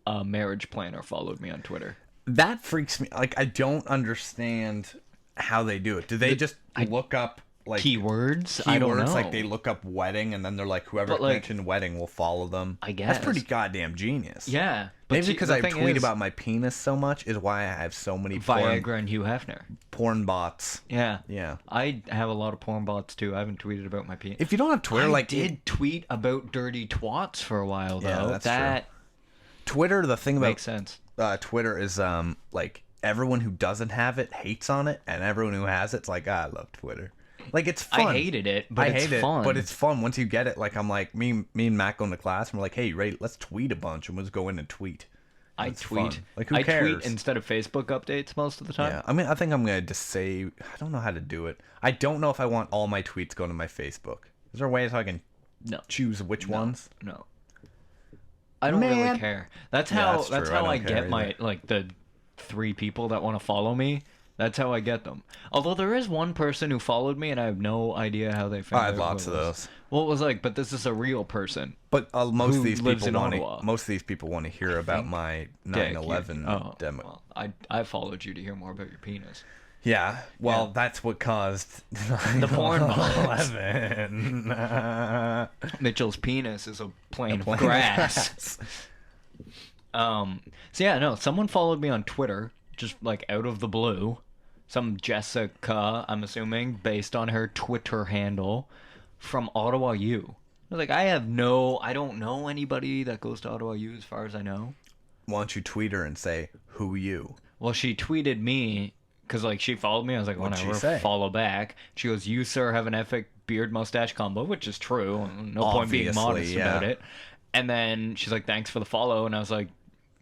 a marriage planner followed me on Twitter. That freaks me. Like, I don't understand how they do it. Do they just look up like Keywords? I don't know. Like they look up wedding and then they're like, whoever But, like, mentioned wedding will follow them. I guess. That's pretty goddamn genius. Yeah. But Maybe see, because the I thing tweet is, about my penis so much is why I have so many Viagra and Hugh Hefner. porn bots. Yeah. Yeah. I have a lot of porn bots too. I haven't tweeted about my penis. If you don't have Twitter, I like did tweet about dirty twats for a while though. Yeah, that's that Twitter, the thing about makes sense. Twitter is like everyone who doesn't have it hates on it, and everyone who has it's like, I love Twitter. Like, it's fun. I hated it, but it's fun. But it's fun once you get it. Like, I'm like, me and Matt go into class, and we're like, hey, Ray, let's tweet a bunch, and we'll just go in and tweet. I It's tweet. fun. Like, who I cares? tweet instead of Facebook updates most of the time. Yeah, I mean, I think I'm gonna just say, I don't know how to do it. I don't know if I want all my tweets going to my Facebook. Is there a way so I can No. choose which ones? No. I don't Man. really care. That's Yeah, how that's that's true. I how don't I care get my either. like the 3 people that want to follow me. That's how I get them. Although there is one person who followed me and I have no idea how they found I out had who lots it of was. those. Well, it was like, but this is a real person. But most Who of these lives people in want Ottawa. to. Most of these people want to hear about my Dick, 9/11 oh, demo. well, I followed you to hear more about your penis. Yeah, well, Yeah. that's what caused The porn bots. 9/11. Mitchell's penis is a plane of grass. So yeah, no, someone followed me on Twitter, just like out of the blue. Some Jessica, I'm assuming, based on her Twitter handle, from Ottawa U. I was like, I don't know anybody that goes to Ottawa U as far as I know. Why don't you tweet her and say, who you? Well, she tweeted me, because like she followed me. I was like, What'd she whatever, say? follow back. She goes, you, sir, have an epic beard mustache combo, which is true. No point being Obviously, modest yeah. about it. And then she's like, thanks for the follow. And I was like,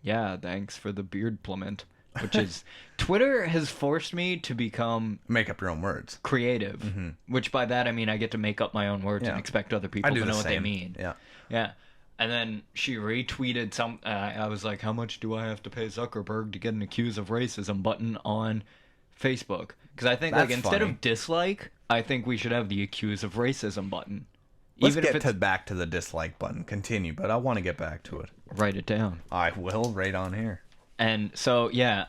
yeah, thanks for the beard plummet. Which is, Twitter has forced me to become Make up your own words. creative. Which by that I mean I get to make up my own words Yeah. and expect other I people do to the know what they same. mean. Yeah. Yeah. And then she retweeted some. I was like, how much do I have to pay Zuckerberg to get an accused of racism button on Facebook? Because I think like That's instead funny. of dislike, I think we should have the accused of racism button. Let's Even if get it's back to the dislike button. Continue, but I want to get back to it. write it down. I will right on here. And so yeah,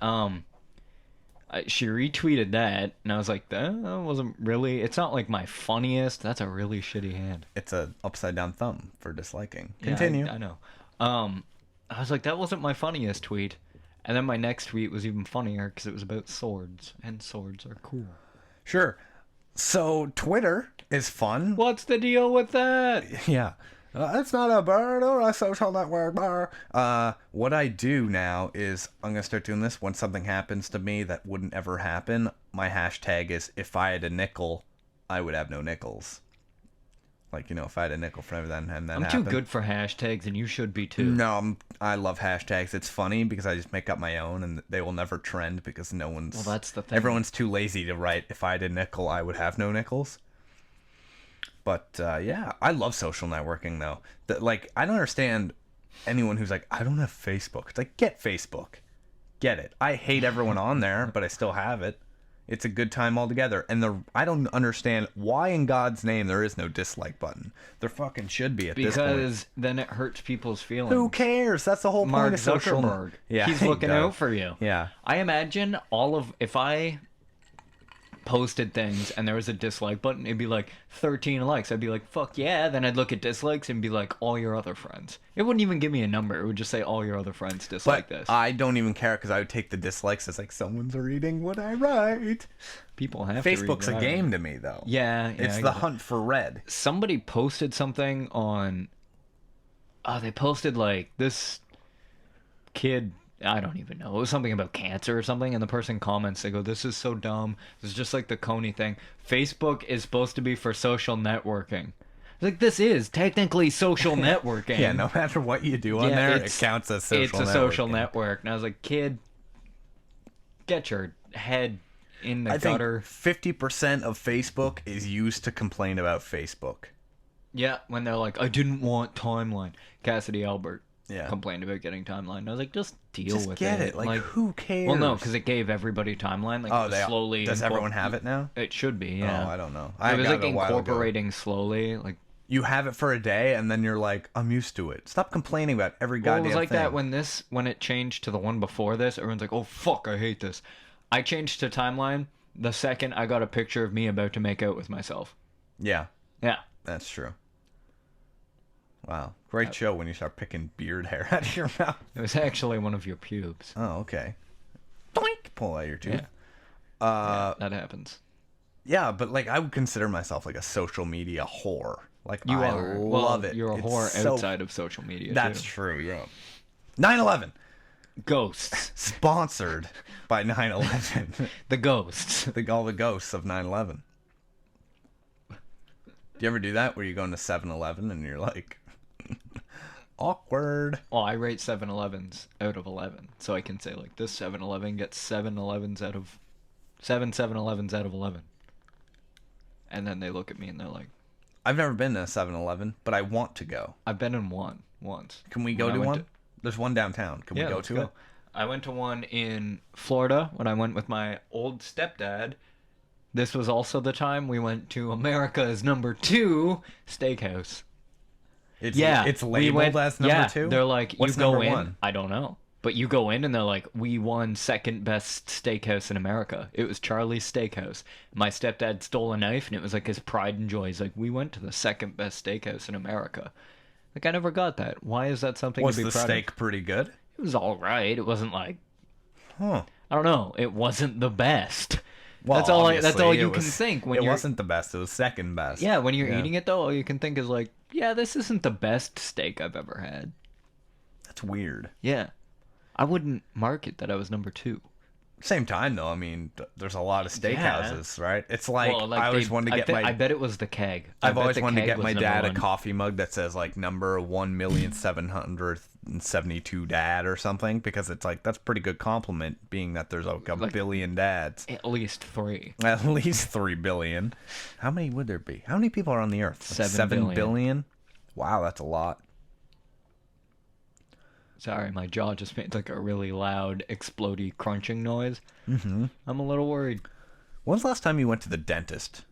she retweeted that, and I was like, that wasn't really. It's not like my funniest. That's a really shitty hand. It's a upside down thumb for disliking. Yeah, Continue. I know. I was like, that wasn't my funniest tweet. And then my next tweet was even funnier because it was about swords, and swords are cool. Sure. So Twitter is fun. What's the deal with that? Yeah. It's not a bird or a social network bar. What I do now is I'm going to start doing this when something happens to me that wouldn't ever happen. My hashtag is, if I had a nickel, I would have no nickels. Like, you know, if I had a nickel for everything and then I'm too good for hashtags, and you should be too. No, I love hashtags. It's funny because I just make up my own and they will never trend because no one's... Well, that's the thing. Everyone's too lazy to write, if I had a nickel, I would have no nickels. But, yeah, I love social networking, though. Like, I don't understand anyone who's like, I don't have Facebook. It's like, get Facebook. Get it. I hate everyone on there, but I still have it. It's a good time altogether. And I don't understand why in God's name there is no dislike button. There fucking should be at this point. Because then it hurts people's feelings. Who cares? That's the whole Mark point of social. Zuckerberg. Yeah, He's he looking does. out for you. Yeah. I imagine if I posted things and there was a dislike button, it'd be like 13 likes. I'd be like, fuck yeah. Then I'd look at dislikes and be like, all your other friends. It wouldn't even give me a number. It would just say all your other friends dislike But this. I don't even care because I would take the dislikes as like someone's reading what I write. People have Facebook's to read a game to me, though. Yeah, It's I the get it. hunt for red. Somebody posted something on... they posted like this kid... I don't even know. It was something about cancer or something, and the person comments, they go, this is so dumb. This is just like the Coney thing. Facebook is supposed to be for social networking. Like, this is technically social networking. Yeah, no matter what you do on there, it counts as social It's a social network. And I was like, kid, get your head in the gutter. Think 50% of Facebook is used to complain about Facebook. Yeah, when they're like, I didn't want timeline. Cassidy Albert Yeah. complained about getting timeline. And I was like, just deal Just with get it. it. Like, who cares? Well, no, because it gave everybody timeline. Like, Oh, it was slowly. Does everyone have it now? It should be, yeah. Oh, I don't know. It was got like a while ago. incorporating slowly. Like, You have it for a day, and then you're like, I'm used to it. Stop complaining about every well, goddamn it was like thing. that when it changed to the one before this. Everyone's like, oh fuck, I hate this. I changed to timeline the second I got a picture of me about to make out with myself. Yeah, Yeah. that's true. Wow. Great show when you start picking beard hair out of your mouth. It was actually one of your pubes. Oh, okay. Doink! Pull out your tooth. Yeah. That happens. Yeah, but like I would consider myself like a social media whore. Like You I are. love Well, it. You're a It's whore so- outside of social media. That's too. true, yeah. 9/11. Ghosts. Sponsored by 9/11. The ghosts. All the ghosts of 9/11. Do you ever do that where you go into 7-Eleven and you're like awkward? Well, I rate 7-Elevens out of 11, so I can say like this 7-Eleven gets 7-Elevens out of 7-Elevens out of 11. And then they look at me and they're like, I've never been to a 7-Eleven, but I want to go. I've been in one once. Can we go When I to went one? There's one downtown. Can we go let's to it? I went to one in Florida when I went with my old stepdad. This was also the time we went to America's #2 steakhouse. It's, Yeah, it's we labeled went- as number yeah, 2? They're like, What's you go number in. 1? I don't know. But you go in and they're like, we won second best steakhouse in America. It was Charlie's Steakhouse. My stepdad stole a knife and it was like his pride and joy. He's like, we went to the second best steakhouse in America. Like, I never got that. Why is that something Was to be the proud steak of? pretty good? It was all right. It wasn't like, Huh. I don't know. It wasn't the best. Well, that's all. That's all obviously, you it can was- think when it you're. wasn't the best. It was second best. Yeah, when you're eating it though, all you can think is like, yeah, this isn't the best steak I've ever had. That's weird. Yeah, I wouldn't market that I was #2. Same time, though, I mean, there's a lot of steakhouses, right? It's like, Well, I always wanted to get I bet it was the keg. I've I bet always the wanted to keg get was my number dad a one. coffee mug that says like number 1,772 dad or something, because it's like that's a pretty good compliment, being that there's like a billion dads. At least 3. At least 3 billion. How many would there be? How many people are on the earth? Like 7 billion? Wow, that's a lot. Sorry, my jaw just made like a really loud, explodey, crunching noise. Mm-hmm. I'm a little worried. When's the last time you went to the dentist?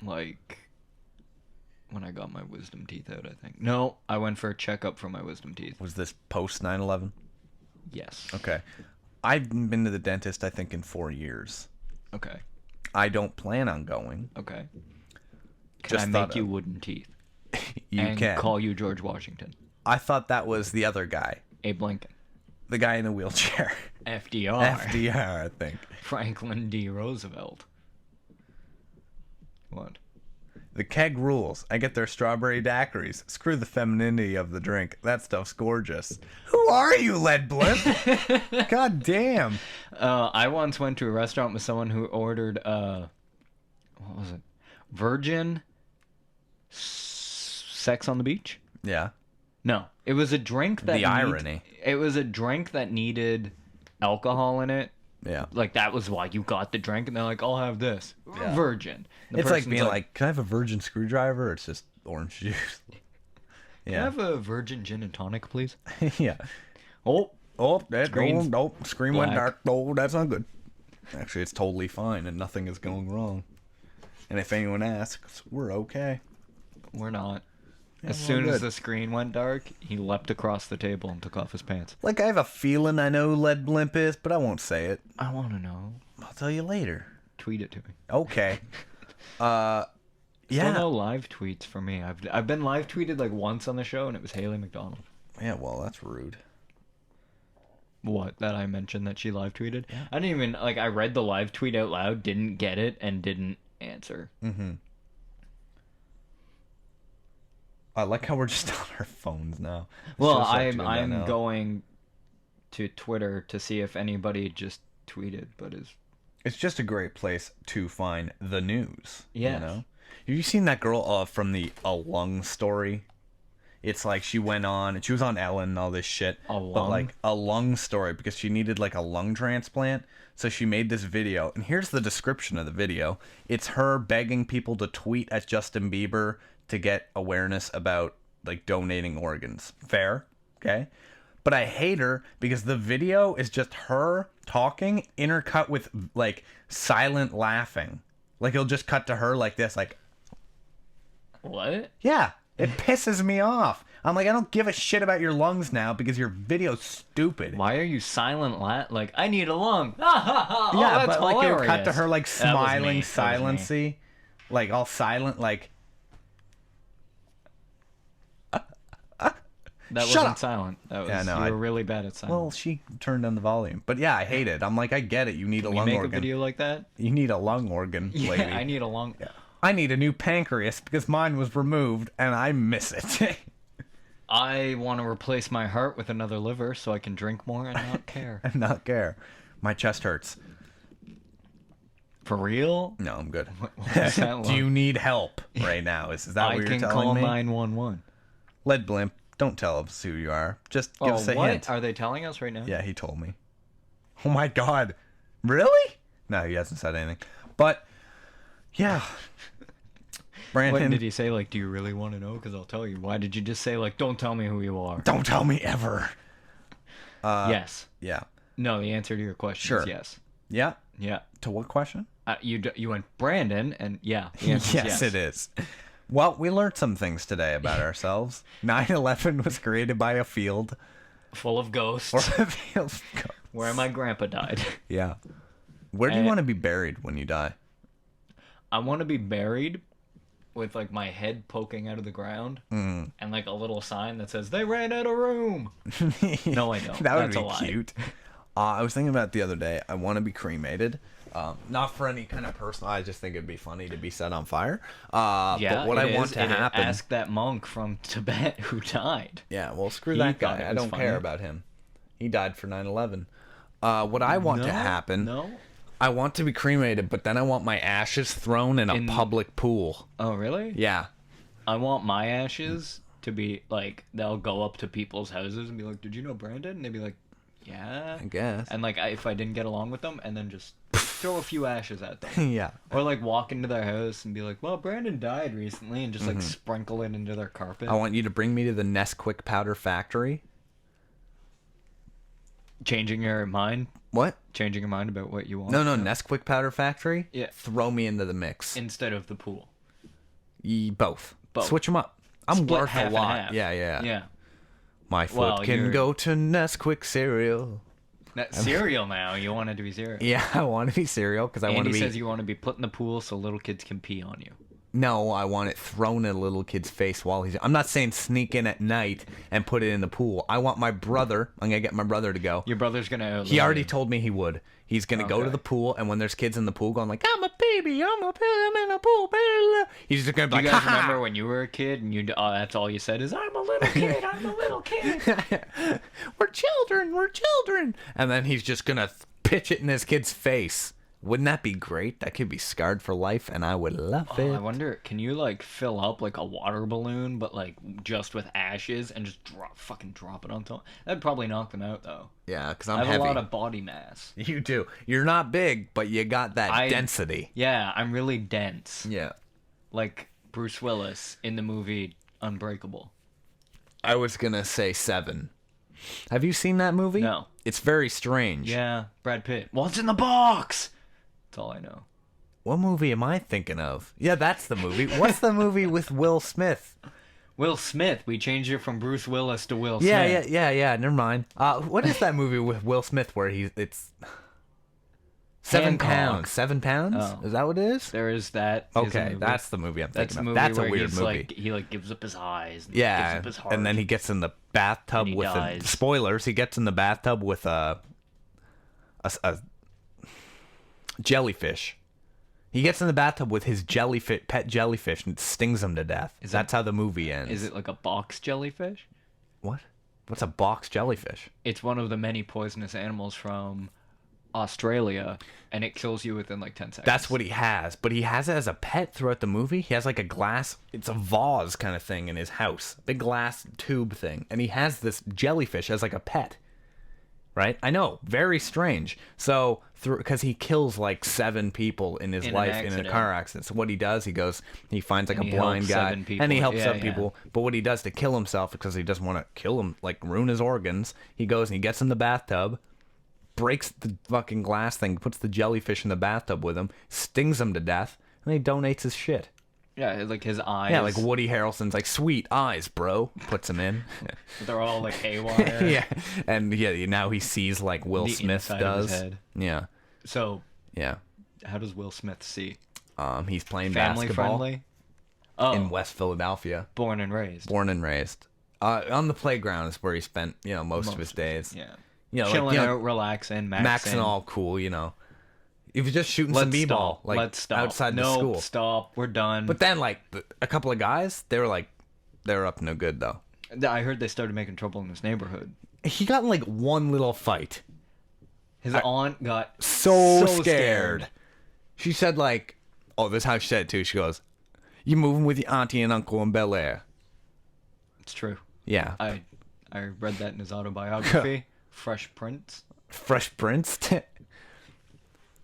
Like, when I got my wisdom teeth out, I think. No, I went for a checkup for my wisdom teeth. Was this post 9/11? Yes. Okay. I haven't been to the dentist, I think, in 4 years. Okay. I don't plan on going. Okay. Can Just I thought make you of- wooden teeth? You and can. call you George Washington. I thought that was the other guy. Abe Lincoln. The guy in the wheelchair. FDR. FDR, I think. Franklin D. Roosevelt. What? The keg rules. I get their strawberry daiquiris. Screw the femininity of the drink. That stuff's gorgeous. Who are you, Lead Blimp? God damn. I once went to a restaurant with someone who ordered, what was it? Virgin Sex on the Beach? Yeah. No, it was a drink that irony. It was a drink that needed alcohol in it. Yeah. Like, that was why you got the drink, and they're like, I'll have this. Yeah. Virgin. The It's like person's being like, can I have a virgin screwdriver? It's just orange juice. Can I have a virgin gin and tonic, please? Yeah. Oh, That Screen's nope. Screen went black. dark. Oh, that's not good. Actually, it's totally fine, and nothing is going wrong. And if anyone asks, we're okay. we're not. As we're soon as good. the screen went dark, he leapt across the table and took off his pants. Like, I have a feeling I know who Lead Blimp is, but I won't say it. I want to know. I'll tell you later. tweet it to me. Okay. Still Yeah. no live tweets for me. I've been live tweeted like once on the show, and it was Haley McDonald. Yeah, well, that's rude. What? That I mentioned that she live tweeted? Yeah. I didn't even, like, I read the live tweet out loud, didn't get it, and didn't answer. Mm-hmm. I like how we're just on our phones now. Well, I'm going to Twitter to see if anybody just tweeted, but It's just a great place to find the news. Yes. You know? Have you seen that girl from the A Lung story? It's like she went on, and she was on Ellen and all this shit. But like a lung story because she needed like a lung transplant. So she made this video, and here's the description of the video. It's her begging people to tweet at Justin Bieber to get awareness about like donating organs. Fair, okay? But I hate her because the video is just her talking intercut with like silent laughing. Like it'll just cut to her like this, like, what? Yeah, it pisses me off. I'm like, I don't give a shit about your lungs now because your video's stupid. Why are you silent? Like, I need a lung. Oh, yeah, that's but like hilarious. it'll cut to her like smiling silency, like all silent, like. That Shut wasn't up. silent. That was, Yeah, no, you were really bad at silent. Well, she turned down the volume. But yeah, I hate it. I'm like, I get it. You need a lung make organ. a video like that? You need a lung organ, Yeah, lady. I need a lung. Yeah. I need a new pancreas because mine was removed and I miss it. I want to replace my heart with another liver so I can drink more and not care. And not care. My chest hurts. For real? No, I'm good. What's that Do you need help right now? Is that what you're telling I me? can call 911. Lead Blimp, don't tell us who you are. Just give us a what? hint. Are they telling us right now? Yeah, he told me. Oh my god. Really? No, he hasn't said anything. But, yeah. Brandon. What did he say? Like, do you really want to know? Because I'll tell you. Why did you just say, like, don't tell me who you are? Don't tell me ever. Yes. Yeah. No, the answer to your question is yes. Yeah? Yeah. To what question? You went Brandon, and yeah. The answer is Yes, it is. Well, we learned some things today about ourselves. 9/11 was created by a field. Full of ghosts. Or a field of ghosts. Where my grandpa died. Yeah. Where do you want to be buried when you die? I want to be buried with, like, my head poking out of the ground and, like, a little sign that says, they ran out of room. No, I don't. That would That's a be lie. cute. I was thinking about it the other day. I want to be cremated. Not for any kind of personal. I just think it'd be funny to be set on fire. Yeah, but what I want to happen. Ask that monk from Tibet who died. Yeah, well, screw He that thought guy. it I was don't funny. care about him. He died for 9/11. What I want to happen. No. I want to be cremated, but then I want my ashes thrown in a public pool. Oh, really? Yeah. I want my ashes to be, like, they'll go up to people's houses and be like, did you know Brandon? And they'd be like, yeah. I guess. And, like, if I didn't get along with them, and then just throw a few ashes at them. Yeah. Or, like, walk into their house and be like, well, Brandon died recently, and just, like, sprinkle it into their carpet. I want you to bring me to the Nesquik powder factory. Changing your mind? What? Changing your mind about what you want? No, Nesquik powder factory? Yeah. Throw me into the mix. Instead of the pool. Both. Both. Switch them up. I'm Split worth half a and lot. half. Yeah. Yeah. My foot Well, can you're- go to Nesquik cereal. That cereal now. You want it to be cereal. Yeah, I want to be cereal because I want to Andy be. says you want to be put in the pool so little kids can pee on you. No, I want it thrown in a little kid's face while he's. I'm not saying sneak in at night and put it in the pool. I want my brother. I'm gonna get my brother to go. Your brother's gonna. He already told me he would. He's gonna go to the pool, and when there's kids in the pool going like, "I'm a baby, I'm in a pool," he's just gonna be You like, guys "Ha-ha." remember when you were a kid and that's all you said is, "I'm a little kid, I'm a little kid." we're children. And then he's just gonna pitch it in his kid's face. Wouldn't that be great? That could be scarred for life, and I would love it. I wonder, can you, like, fill up, like, a water balloon, but, like, just with ashes and just fucking drop it on top? That'd probably knock them out, though. Yeah, because I I'm have heavy. a lot of body mass. You do. You're not big, but you got that density. Yeah, I'm really dense. Yeah. Like Bruce Willis in the movie Unbreakable. I was gonna say 7. Have you seen that movie? No. It's very strange. Yeah, Brad Pitt. What's in the box? That's all I know. What movie am I thinking of? Yeah, that's the movie. What's the movie with Will Smith? Will Smith. We changed it from Bruce Willis to Will Yeah, Smith. yeah. Never mind. What is that movie with Will Smith where it's 7 Hancock. pounds. 7 pounds? Oh. Is that what it is? There is that. is a Okay, movie. that's the movie I'm That's thinking the of. movie That's a where weird he's movie. like he like gives up his eyes. And Yeah, gives up his heart. and then he gets in the bathtub And he with dies. spoilers. He gets in the bathtub with a jellyfish. He gets in the bathtub with his pet jellyfish, and it stings him to death. That's how the movie ends. Is it like a box jellyfish? What? What's a box jellyfish? It's one of the many poisonous animals from Australia, and it kills you within like 10 seconds. That's what he has, but he has it as a pet throughout the movie. He has like a glass, it's a vase kind of thing in his house, big glass tube thing, and he has this jellyfish as like a pet. Right? I know, very strange. So, because he kills like 7 people in his life in a car accident. So what he does, he finds like And a he blind helps guy, 7 people. and he helps Yeah, 7 yeah. people. But what he does to kill himself, because he doesn't want to kill him, like ruin his organs, he goes and he gets in the bathtub, breaks the fucking glass thing, puts the jellyfish in the bathtub with him, stings him to death, and he donates his shit. Yeah, like his eyes. Yeah, like Woody Harrelson's like, sweet eyes, bro. Puts him in. They're all like haywire. Yeah, and yeah, now he sees like Will The Smith inside of his does. head. Yeah, So, yeah. how does Will Smith see? He's playing Family basketball friendly? Oh, in West Philadelphia. born and raised. Born and raised. On the playground is where he spent, most of his days. Yeah. You know, Chilling like, out, relaxing, maxing. Maxing all cool, He was just shooting some Let's b-ball, stop. like Let's stop. outside the Nope, school. Stop. We're done. But then, like a couple of guys, they were up to no good though. I heard they started making trouble in his neighborhood. He got in like one little fight. His aunt got So scared. She said like, oh, this is how she said it too. She goes, "You moving with your auntie and uncle in Bel Air?" It's true. Yeah. I read that in his autobiography, Fresh Prince. Fresh Prince,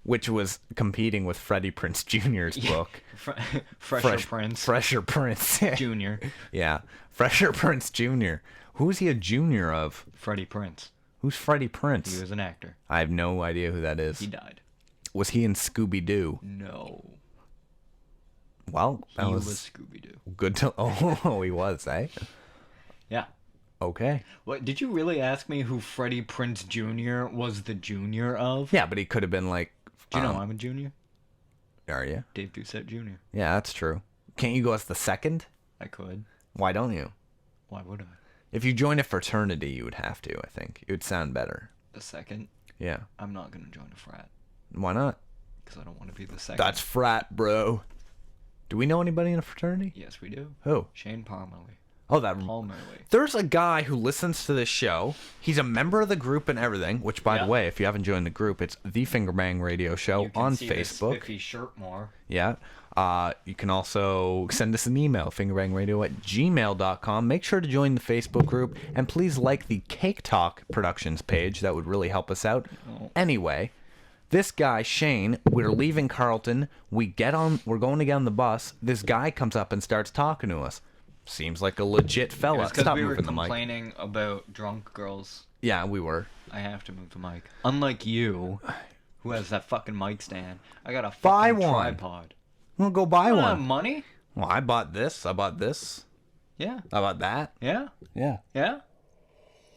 which was competing with Freddie Prinze Jr.'s book. Fresher Prince Fresher Prince Jr. Yeah, Fresher Prince Jr. Who's he a junior of? Freddie Prince. Who's Freddie Prince? He was an actor. I have no idea who that is. He died. Was he in Scooby-Doo? No. Well, that He was was Scooby-Doo. good to... Oh, he was, eh? Yeah. Okay. What, did you really ask me who Freddie Prince Jr. was the junior of? Yeah, but he could have been like... Do you know I'm a junior? Are you? Dave Doucette Jr. Yeah, that's true. Can't you go as the second? I could. Why don't you? Why would I? If you join a fraternity, you would have to, I think. It would sound better. The second? Yeah. I'm not going to join a frat. Why not? Because I don't want to be the second. That's frat, bro. Do we know anybody in a fraternity? Yes, we do. Who? Shane Palmerly. Oh, that... Palmerly. There's a guy who listens to this show. He's a member of the group and everything, which, by the Yeah. way, if you haven't joined the group, it's the Fingerbang Radio Show You can on see this Facebook. spiffy shirt more. Yeah. You can also send us an email, fingerbangradio@gmail.com. Make sure to join the Facebook group, and please like the Caketalk Productions page. That would really help us out. Anyway, this guy, Shane, we're leaving Carleton. We're going to get on the bus. This guy comes up and starts talking to us. Seems like a legit fella. It's because Stop we were moving the mic. complaining about drunk girls. Yeah, we were. I have to move the mic. Unlike you, who has that fucking mic stand. I got a Buy fucking one. tripod. We'll go buy I don't have one. money? Well, I bought this. I bought this. Yeah. I bought that. Yeah. Yeah. Yeah.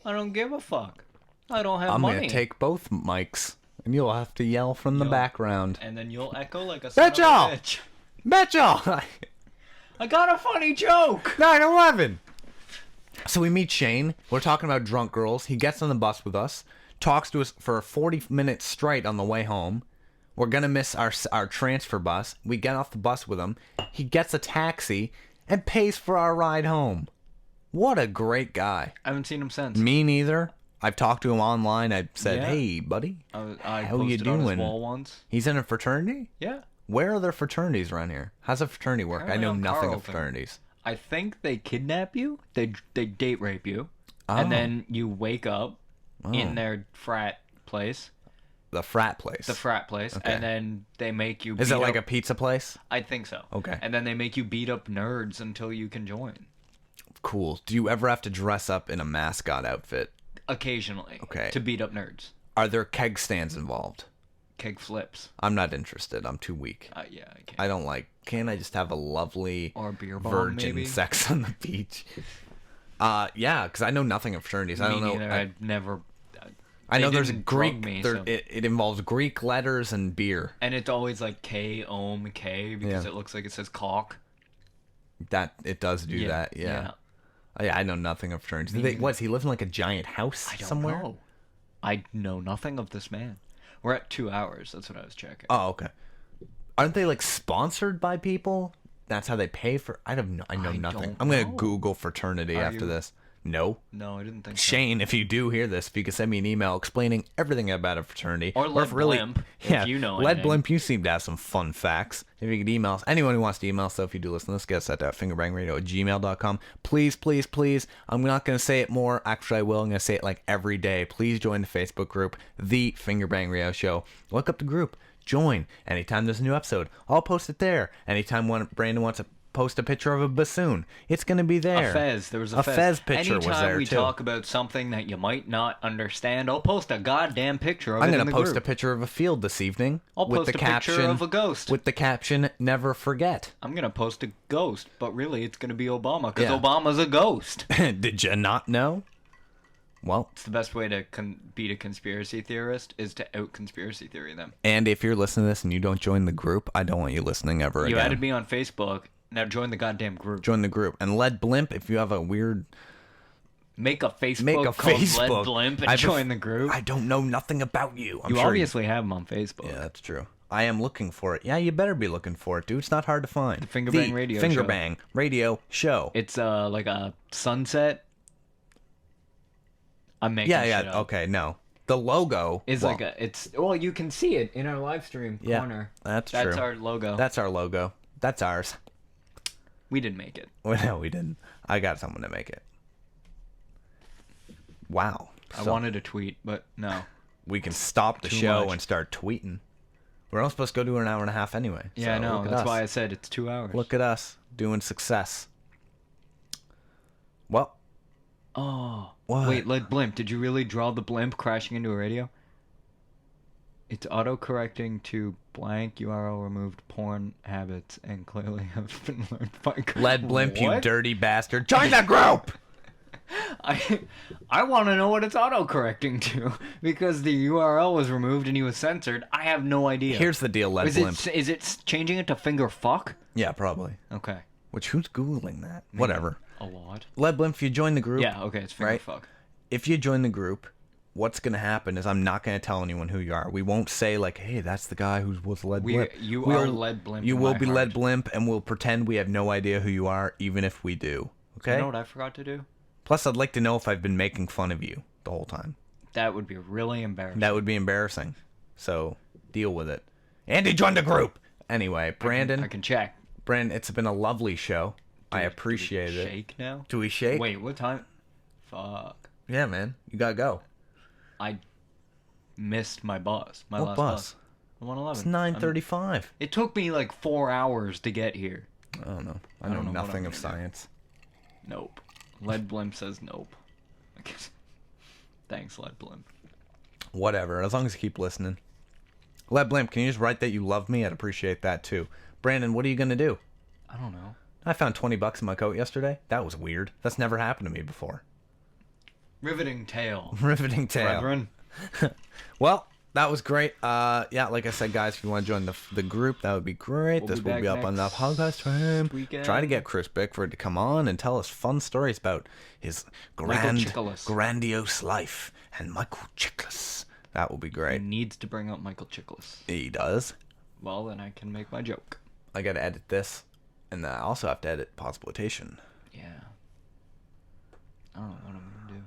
I don't give a fuck. I don't have I'm money. going to take both mics, and you'll have to yell from the background. And then you'll echo like a son of a Betcha! bitch. Betcha! I got a funny joke! 9/11. So we meet Shane. We're talking about drunk girls. He gets on the bus with us, talks to us for 40 minutes straight on the way home. We're going to miss our transfer bus. We get off the bus with him. He gets a taxi and pays for our ride home. What a great guy. I haven't seen him since. Me neither. I've talked to him online. I said, Yeah. hey, buddy. I How you posted on his doing? wall once. He's in a fraternity? Yeah. Where are there fraternities around here? How's a fraternity work? I Apparently know on nothing of Carleton. fraternities. I think they kidnap you. They date rape you. Oh. And then you wake up in their frat place. The frat place. The frat place. Okay. And then they make you Is it beat like up- a pizza place? I think so. Okay. And then they make you beat up nerds until you can join. Cool. Do you ever have to dress up in a mascot outfit? Occasionally. Okay. To beat up nerds. Are there keg stands involved? Keg flips. I'm not interested. I'm too weak. Yeah, I can. I don't like... Can't I just have a lovely Or a beer bong, virgin maybe? sex on the beach? Yeah, because I know nothing of fraternities. I don't Me know. neither. I'd never... I know there's didn't Greek. drug me, There, so- it involves Greek letters and beer. And it's always like K because it looks like it says cock. That it does do that. Yeah. Oh, yeah, I know nothing of fraternities. What, does he live in like a giant house I don't somewhere? know. I know nothing of this man. We're at 2 hours. That's what I was checking. Oh, okay. Aren't they like sponsored by people? That's how they pay for. I know nothing. don't I'm gonna know. Google fraternity after you? this. No. No, I didn't think so. Shane, if you do hear this, if you could send me an email explaining everything about a fraternity, Or Led Blimp, if you know Led anything. Blimp, you seem to have some fun facts. If you could email us, anyone who wants to email us, so if you do listen to this, get us at fingerbangradio@gmail.com. Please, please, please. I'm not going to say it more. Actually, I will. I'm going to say it like every day. Please join the Facebook group, The Fingerbang Radio Show. Look up the group. Join. Anytime there's a new episode, I'll post it there. Anytime Brandon wants to post a picture of a bassoon, it's going to be there. A fez. There was a fez picture Anytime was there we too. talk about something that you might not understand, I'll post a goddamn picture of I'm it going in to the post group. a picture of a field this evening I'll with post the a picture caption of a ghost. with the caption "Never forget." I'm going to post a ghost, but really it's going to be Obama, because Yeah. Obama's a ghost. Did you not know? Well, It's the best way to beat a conspiracy theorist is to out conspiracy theory them. and if you're listening to this and you don't join the group, I don't want you listening ever You again. added me on Facebook. Now join the goddamn group. Join the group. And Led Blimp, if you have a weird... Make a Facebook Make a called Facebook. Led Blimp and join the group. I don't know nothing about you. I'm You sure obviously have him on Facebook. Yeah, that's true. I am looking for it. Yeah, you better be looking for it, dude. It's not hard to find. Fingerbang Radio Show. Fingerbang Radio Show. It's like a sunset. I'm making Yeah, shit yeah. up. Okay, no. The logo Is well, like well, you can see it in our live stream yeah, corner. That's That's true. our logo. That's our logo. That's ours. We didn't make it. Well, no, we didn't. I got someone to make it. Wow. I So wanted a tweet, but no. we can stop the Too show much. and start tweeting. We're only supposed to go do an hour and a half anyway. Yeah, I so know. look at That's us. why I said it's 2 hours. Look at us doing success. Well, Oh. What? Wait, Led Blimp. Did you really draw the blimp crashing into a radio? It's auto-correcting to blank URL removed porn habits and clearly have been learned by... Led Blimp, you What? dirty bastard. Join the group! I want to know what it's auto-correcting to because the URL was removed and he was censored. I have no idea. Here's the deal, Led Blimp. Is it changing it to finger fuck? Yeah, probably. Okay. Which, who's Googling that? Whatever. A lot. Led Blimp, if you join the group... Yeah, okay, it's finger right? fuck. If you join the group, what's going to happen is I'm not going to tell anyone who you are. We won't say, like, hey, that's the guy who was Led Blimp. You are Led Blimp You in will my be heart. Led Blimp, and we'll pretend we have no idea who you are, even if we do. Okay? You know what I forgot to do? Plus, I'd like to know if I've been making fun of you the whole time. That would be really embarrassing. That would be embarrassing. So, deal with it. Andy, join the group! Anyway, Brandon, I can check. Brandon, it's been a lovely show. I Do we appreciate it. Shake now? Do we shake? Wait, what time? Fuck. Yeah, man. You gotta go. I missed my bus. My What last bus? The 111. It's 9:35. It took me like 4 hours to get here. I don't know. I don't know know what nothing I'm of gonna do. science. Nope. Led Blimp says nope. I guess. Thanks, Led Blimp. Whatever, as long as you keep listening. Led Blimp, can you just write that you love me? I'd appreciate that too. Brandon, what are you gonna do? I don't know. I found $20 in my coat yesterday. That was weird. That's never happened to me before. Riveting tale. Riveting tale. Brethren. Well, that was great. Yeah, like I said, guys, if you want to join the group, that would be great. We'll This be will be back up on the next podcast stream. weekend. Try to get Chris Bickford to come on and tell us fun stories about his Chickel-Iss. grandiose life and Michael Chickel-Iss. That will be He great. needs to bring up Michael Chickel-Iss. He does. Well, then I can make my joke. I got to edit this, and I also have to edit Podxploitation. Yeah. I don't know what I'm gonna do.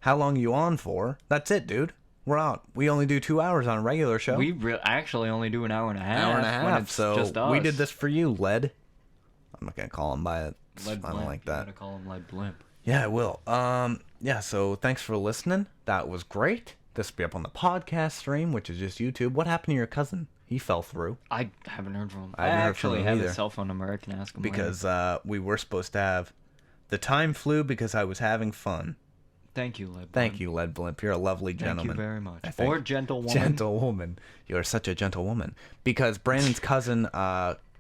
How long you on for? That's it, dude. We're out. We only do 2 hours on a regular show. We actually only do an hour and a half. Hour and a when half. it's So just us. we did this for you, Led. I'm not gonna call him by it. Led I Blimp. don't like You that. gotta call him Led Blimp. Yeah, I will. Yeah, so thanks for listening. That was great. This will be up on the podcast stream, which is just YouTube. What happened to your cousin? He fell through. I haven't heard from him. I haven't heard from actually him have either. his cell phone number. I can ask him later. Because we were supposed to have... The time flew because I was having fun. Thank you, Led Blimp. Thank you, Led Blimp. You're a lovely gentleman. Thank you very much. I think. Or gentlewoman. Gentlewoman. You're such a gentlewoman. Because Brandon's cousin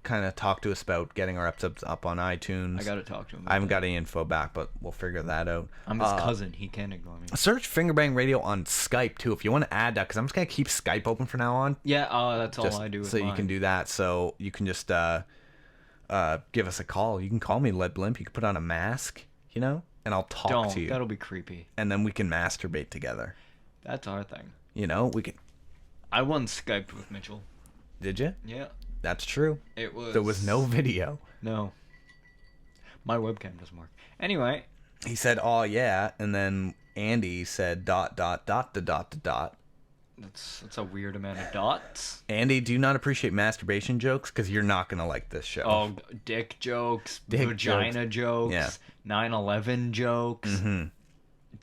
kind of talk to us about getting our episodes up on iTunes. I gotta talk to him. I haven't got any info back, but we'll figure that out. I'm his cousin. He can't ignore me. Search Fingerbang Radio on Skype too if you want to add that, because I'm just gonna keep Skype open from now on. Yeah, that's all I do. So you can do that. So you can just give us a call. You can call me Lead Blimp. You can put on a mask, and I'll talk to you. That'll be creepy. And then we can masturbate together. That's our thing. We can. I once Skyped with Mitchell. Did you? Yeah. That's true. There was no video. No. My webcam doesn't work. Anyway. He said, "Oh yeah," and then Andy said ... That's a weird amount of dots. Andy, do you not appreciate masturbation jokes? Because you're not gonna like this show. Oh, dick jokes, vagina jokes, Yeah. 9/11 jokes,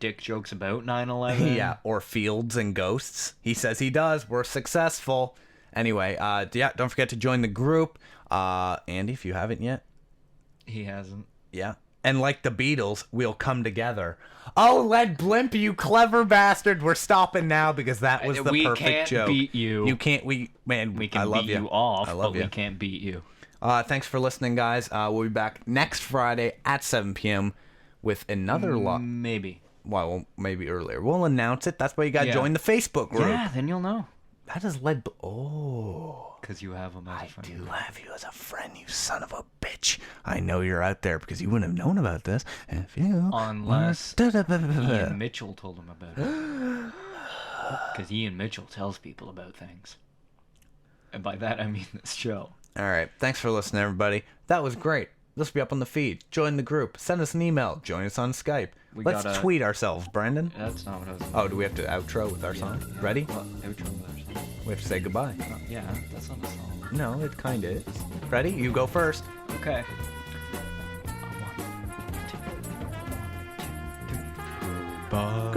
dick jokes about 9/11. Yeah, or fields and ghosts. He says he does. We're successful. Anyway, don't forget to join the group. Andy, if you haven't yet. He hasn't. Yeah. And like the Beatles, we'll come together. Oh, Lead Blimp, you clever bastard. We're stopping now because that was the perfect joke. We can't beat you. You can't, we can I love beat you off, I love but you. we can't beat you. Thanks for listening, guys. We'll be back next Friday at 7 p.m. with another lot. Maybe. Well, maybe earlier. We'll announce it. That's why you got to join the Facebook group. Yeah, then you'll know. That is Lead... Oh. Because you have him as a friend. I do have you as a friend, you son of a bitch. I know you're out there because you wouldn't have known about this if you... Unless Ian Mitchell told him about it. Because Ian Mitchell tells people about things. And by that, I mean this show. All right. Thanks for listening, everybody. That was great. This will be up on the feed. Join the group. Send us an email. Join us on Skype. Let's tweet ourselves, Brandon. That's not what I was saying. Oh, do we have to outro with our song? Ready? Outro with our song. We have to say goodbye. Yeah, that's not a song. No, it kind of is. Ready? You go first. Okay. Bye.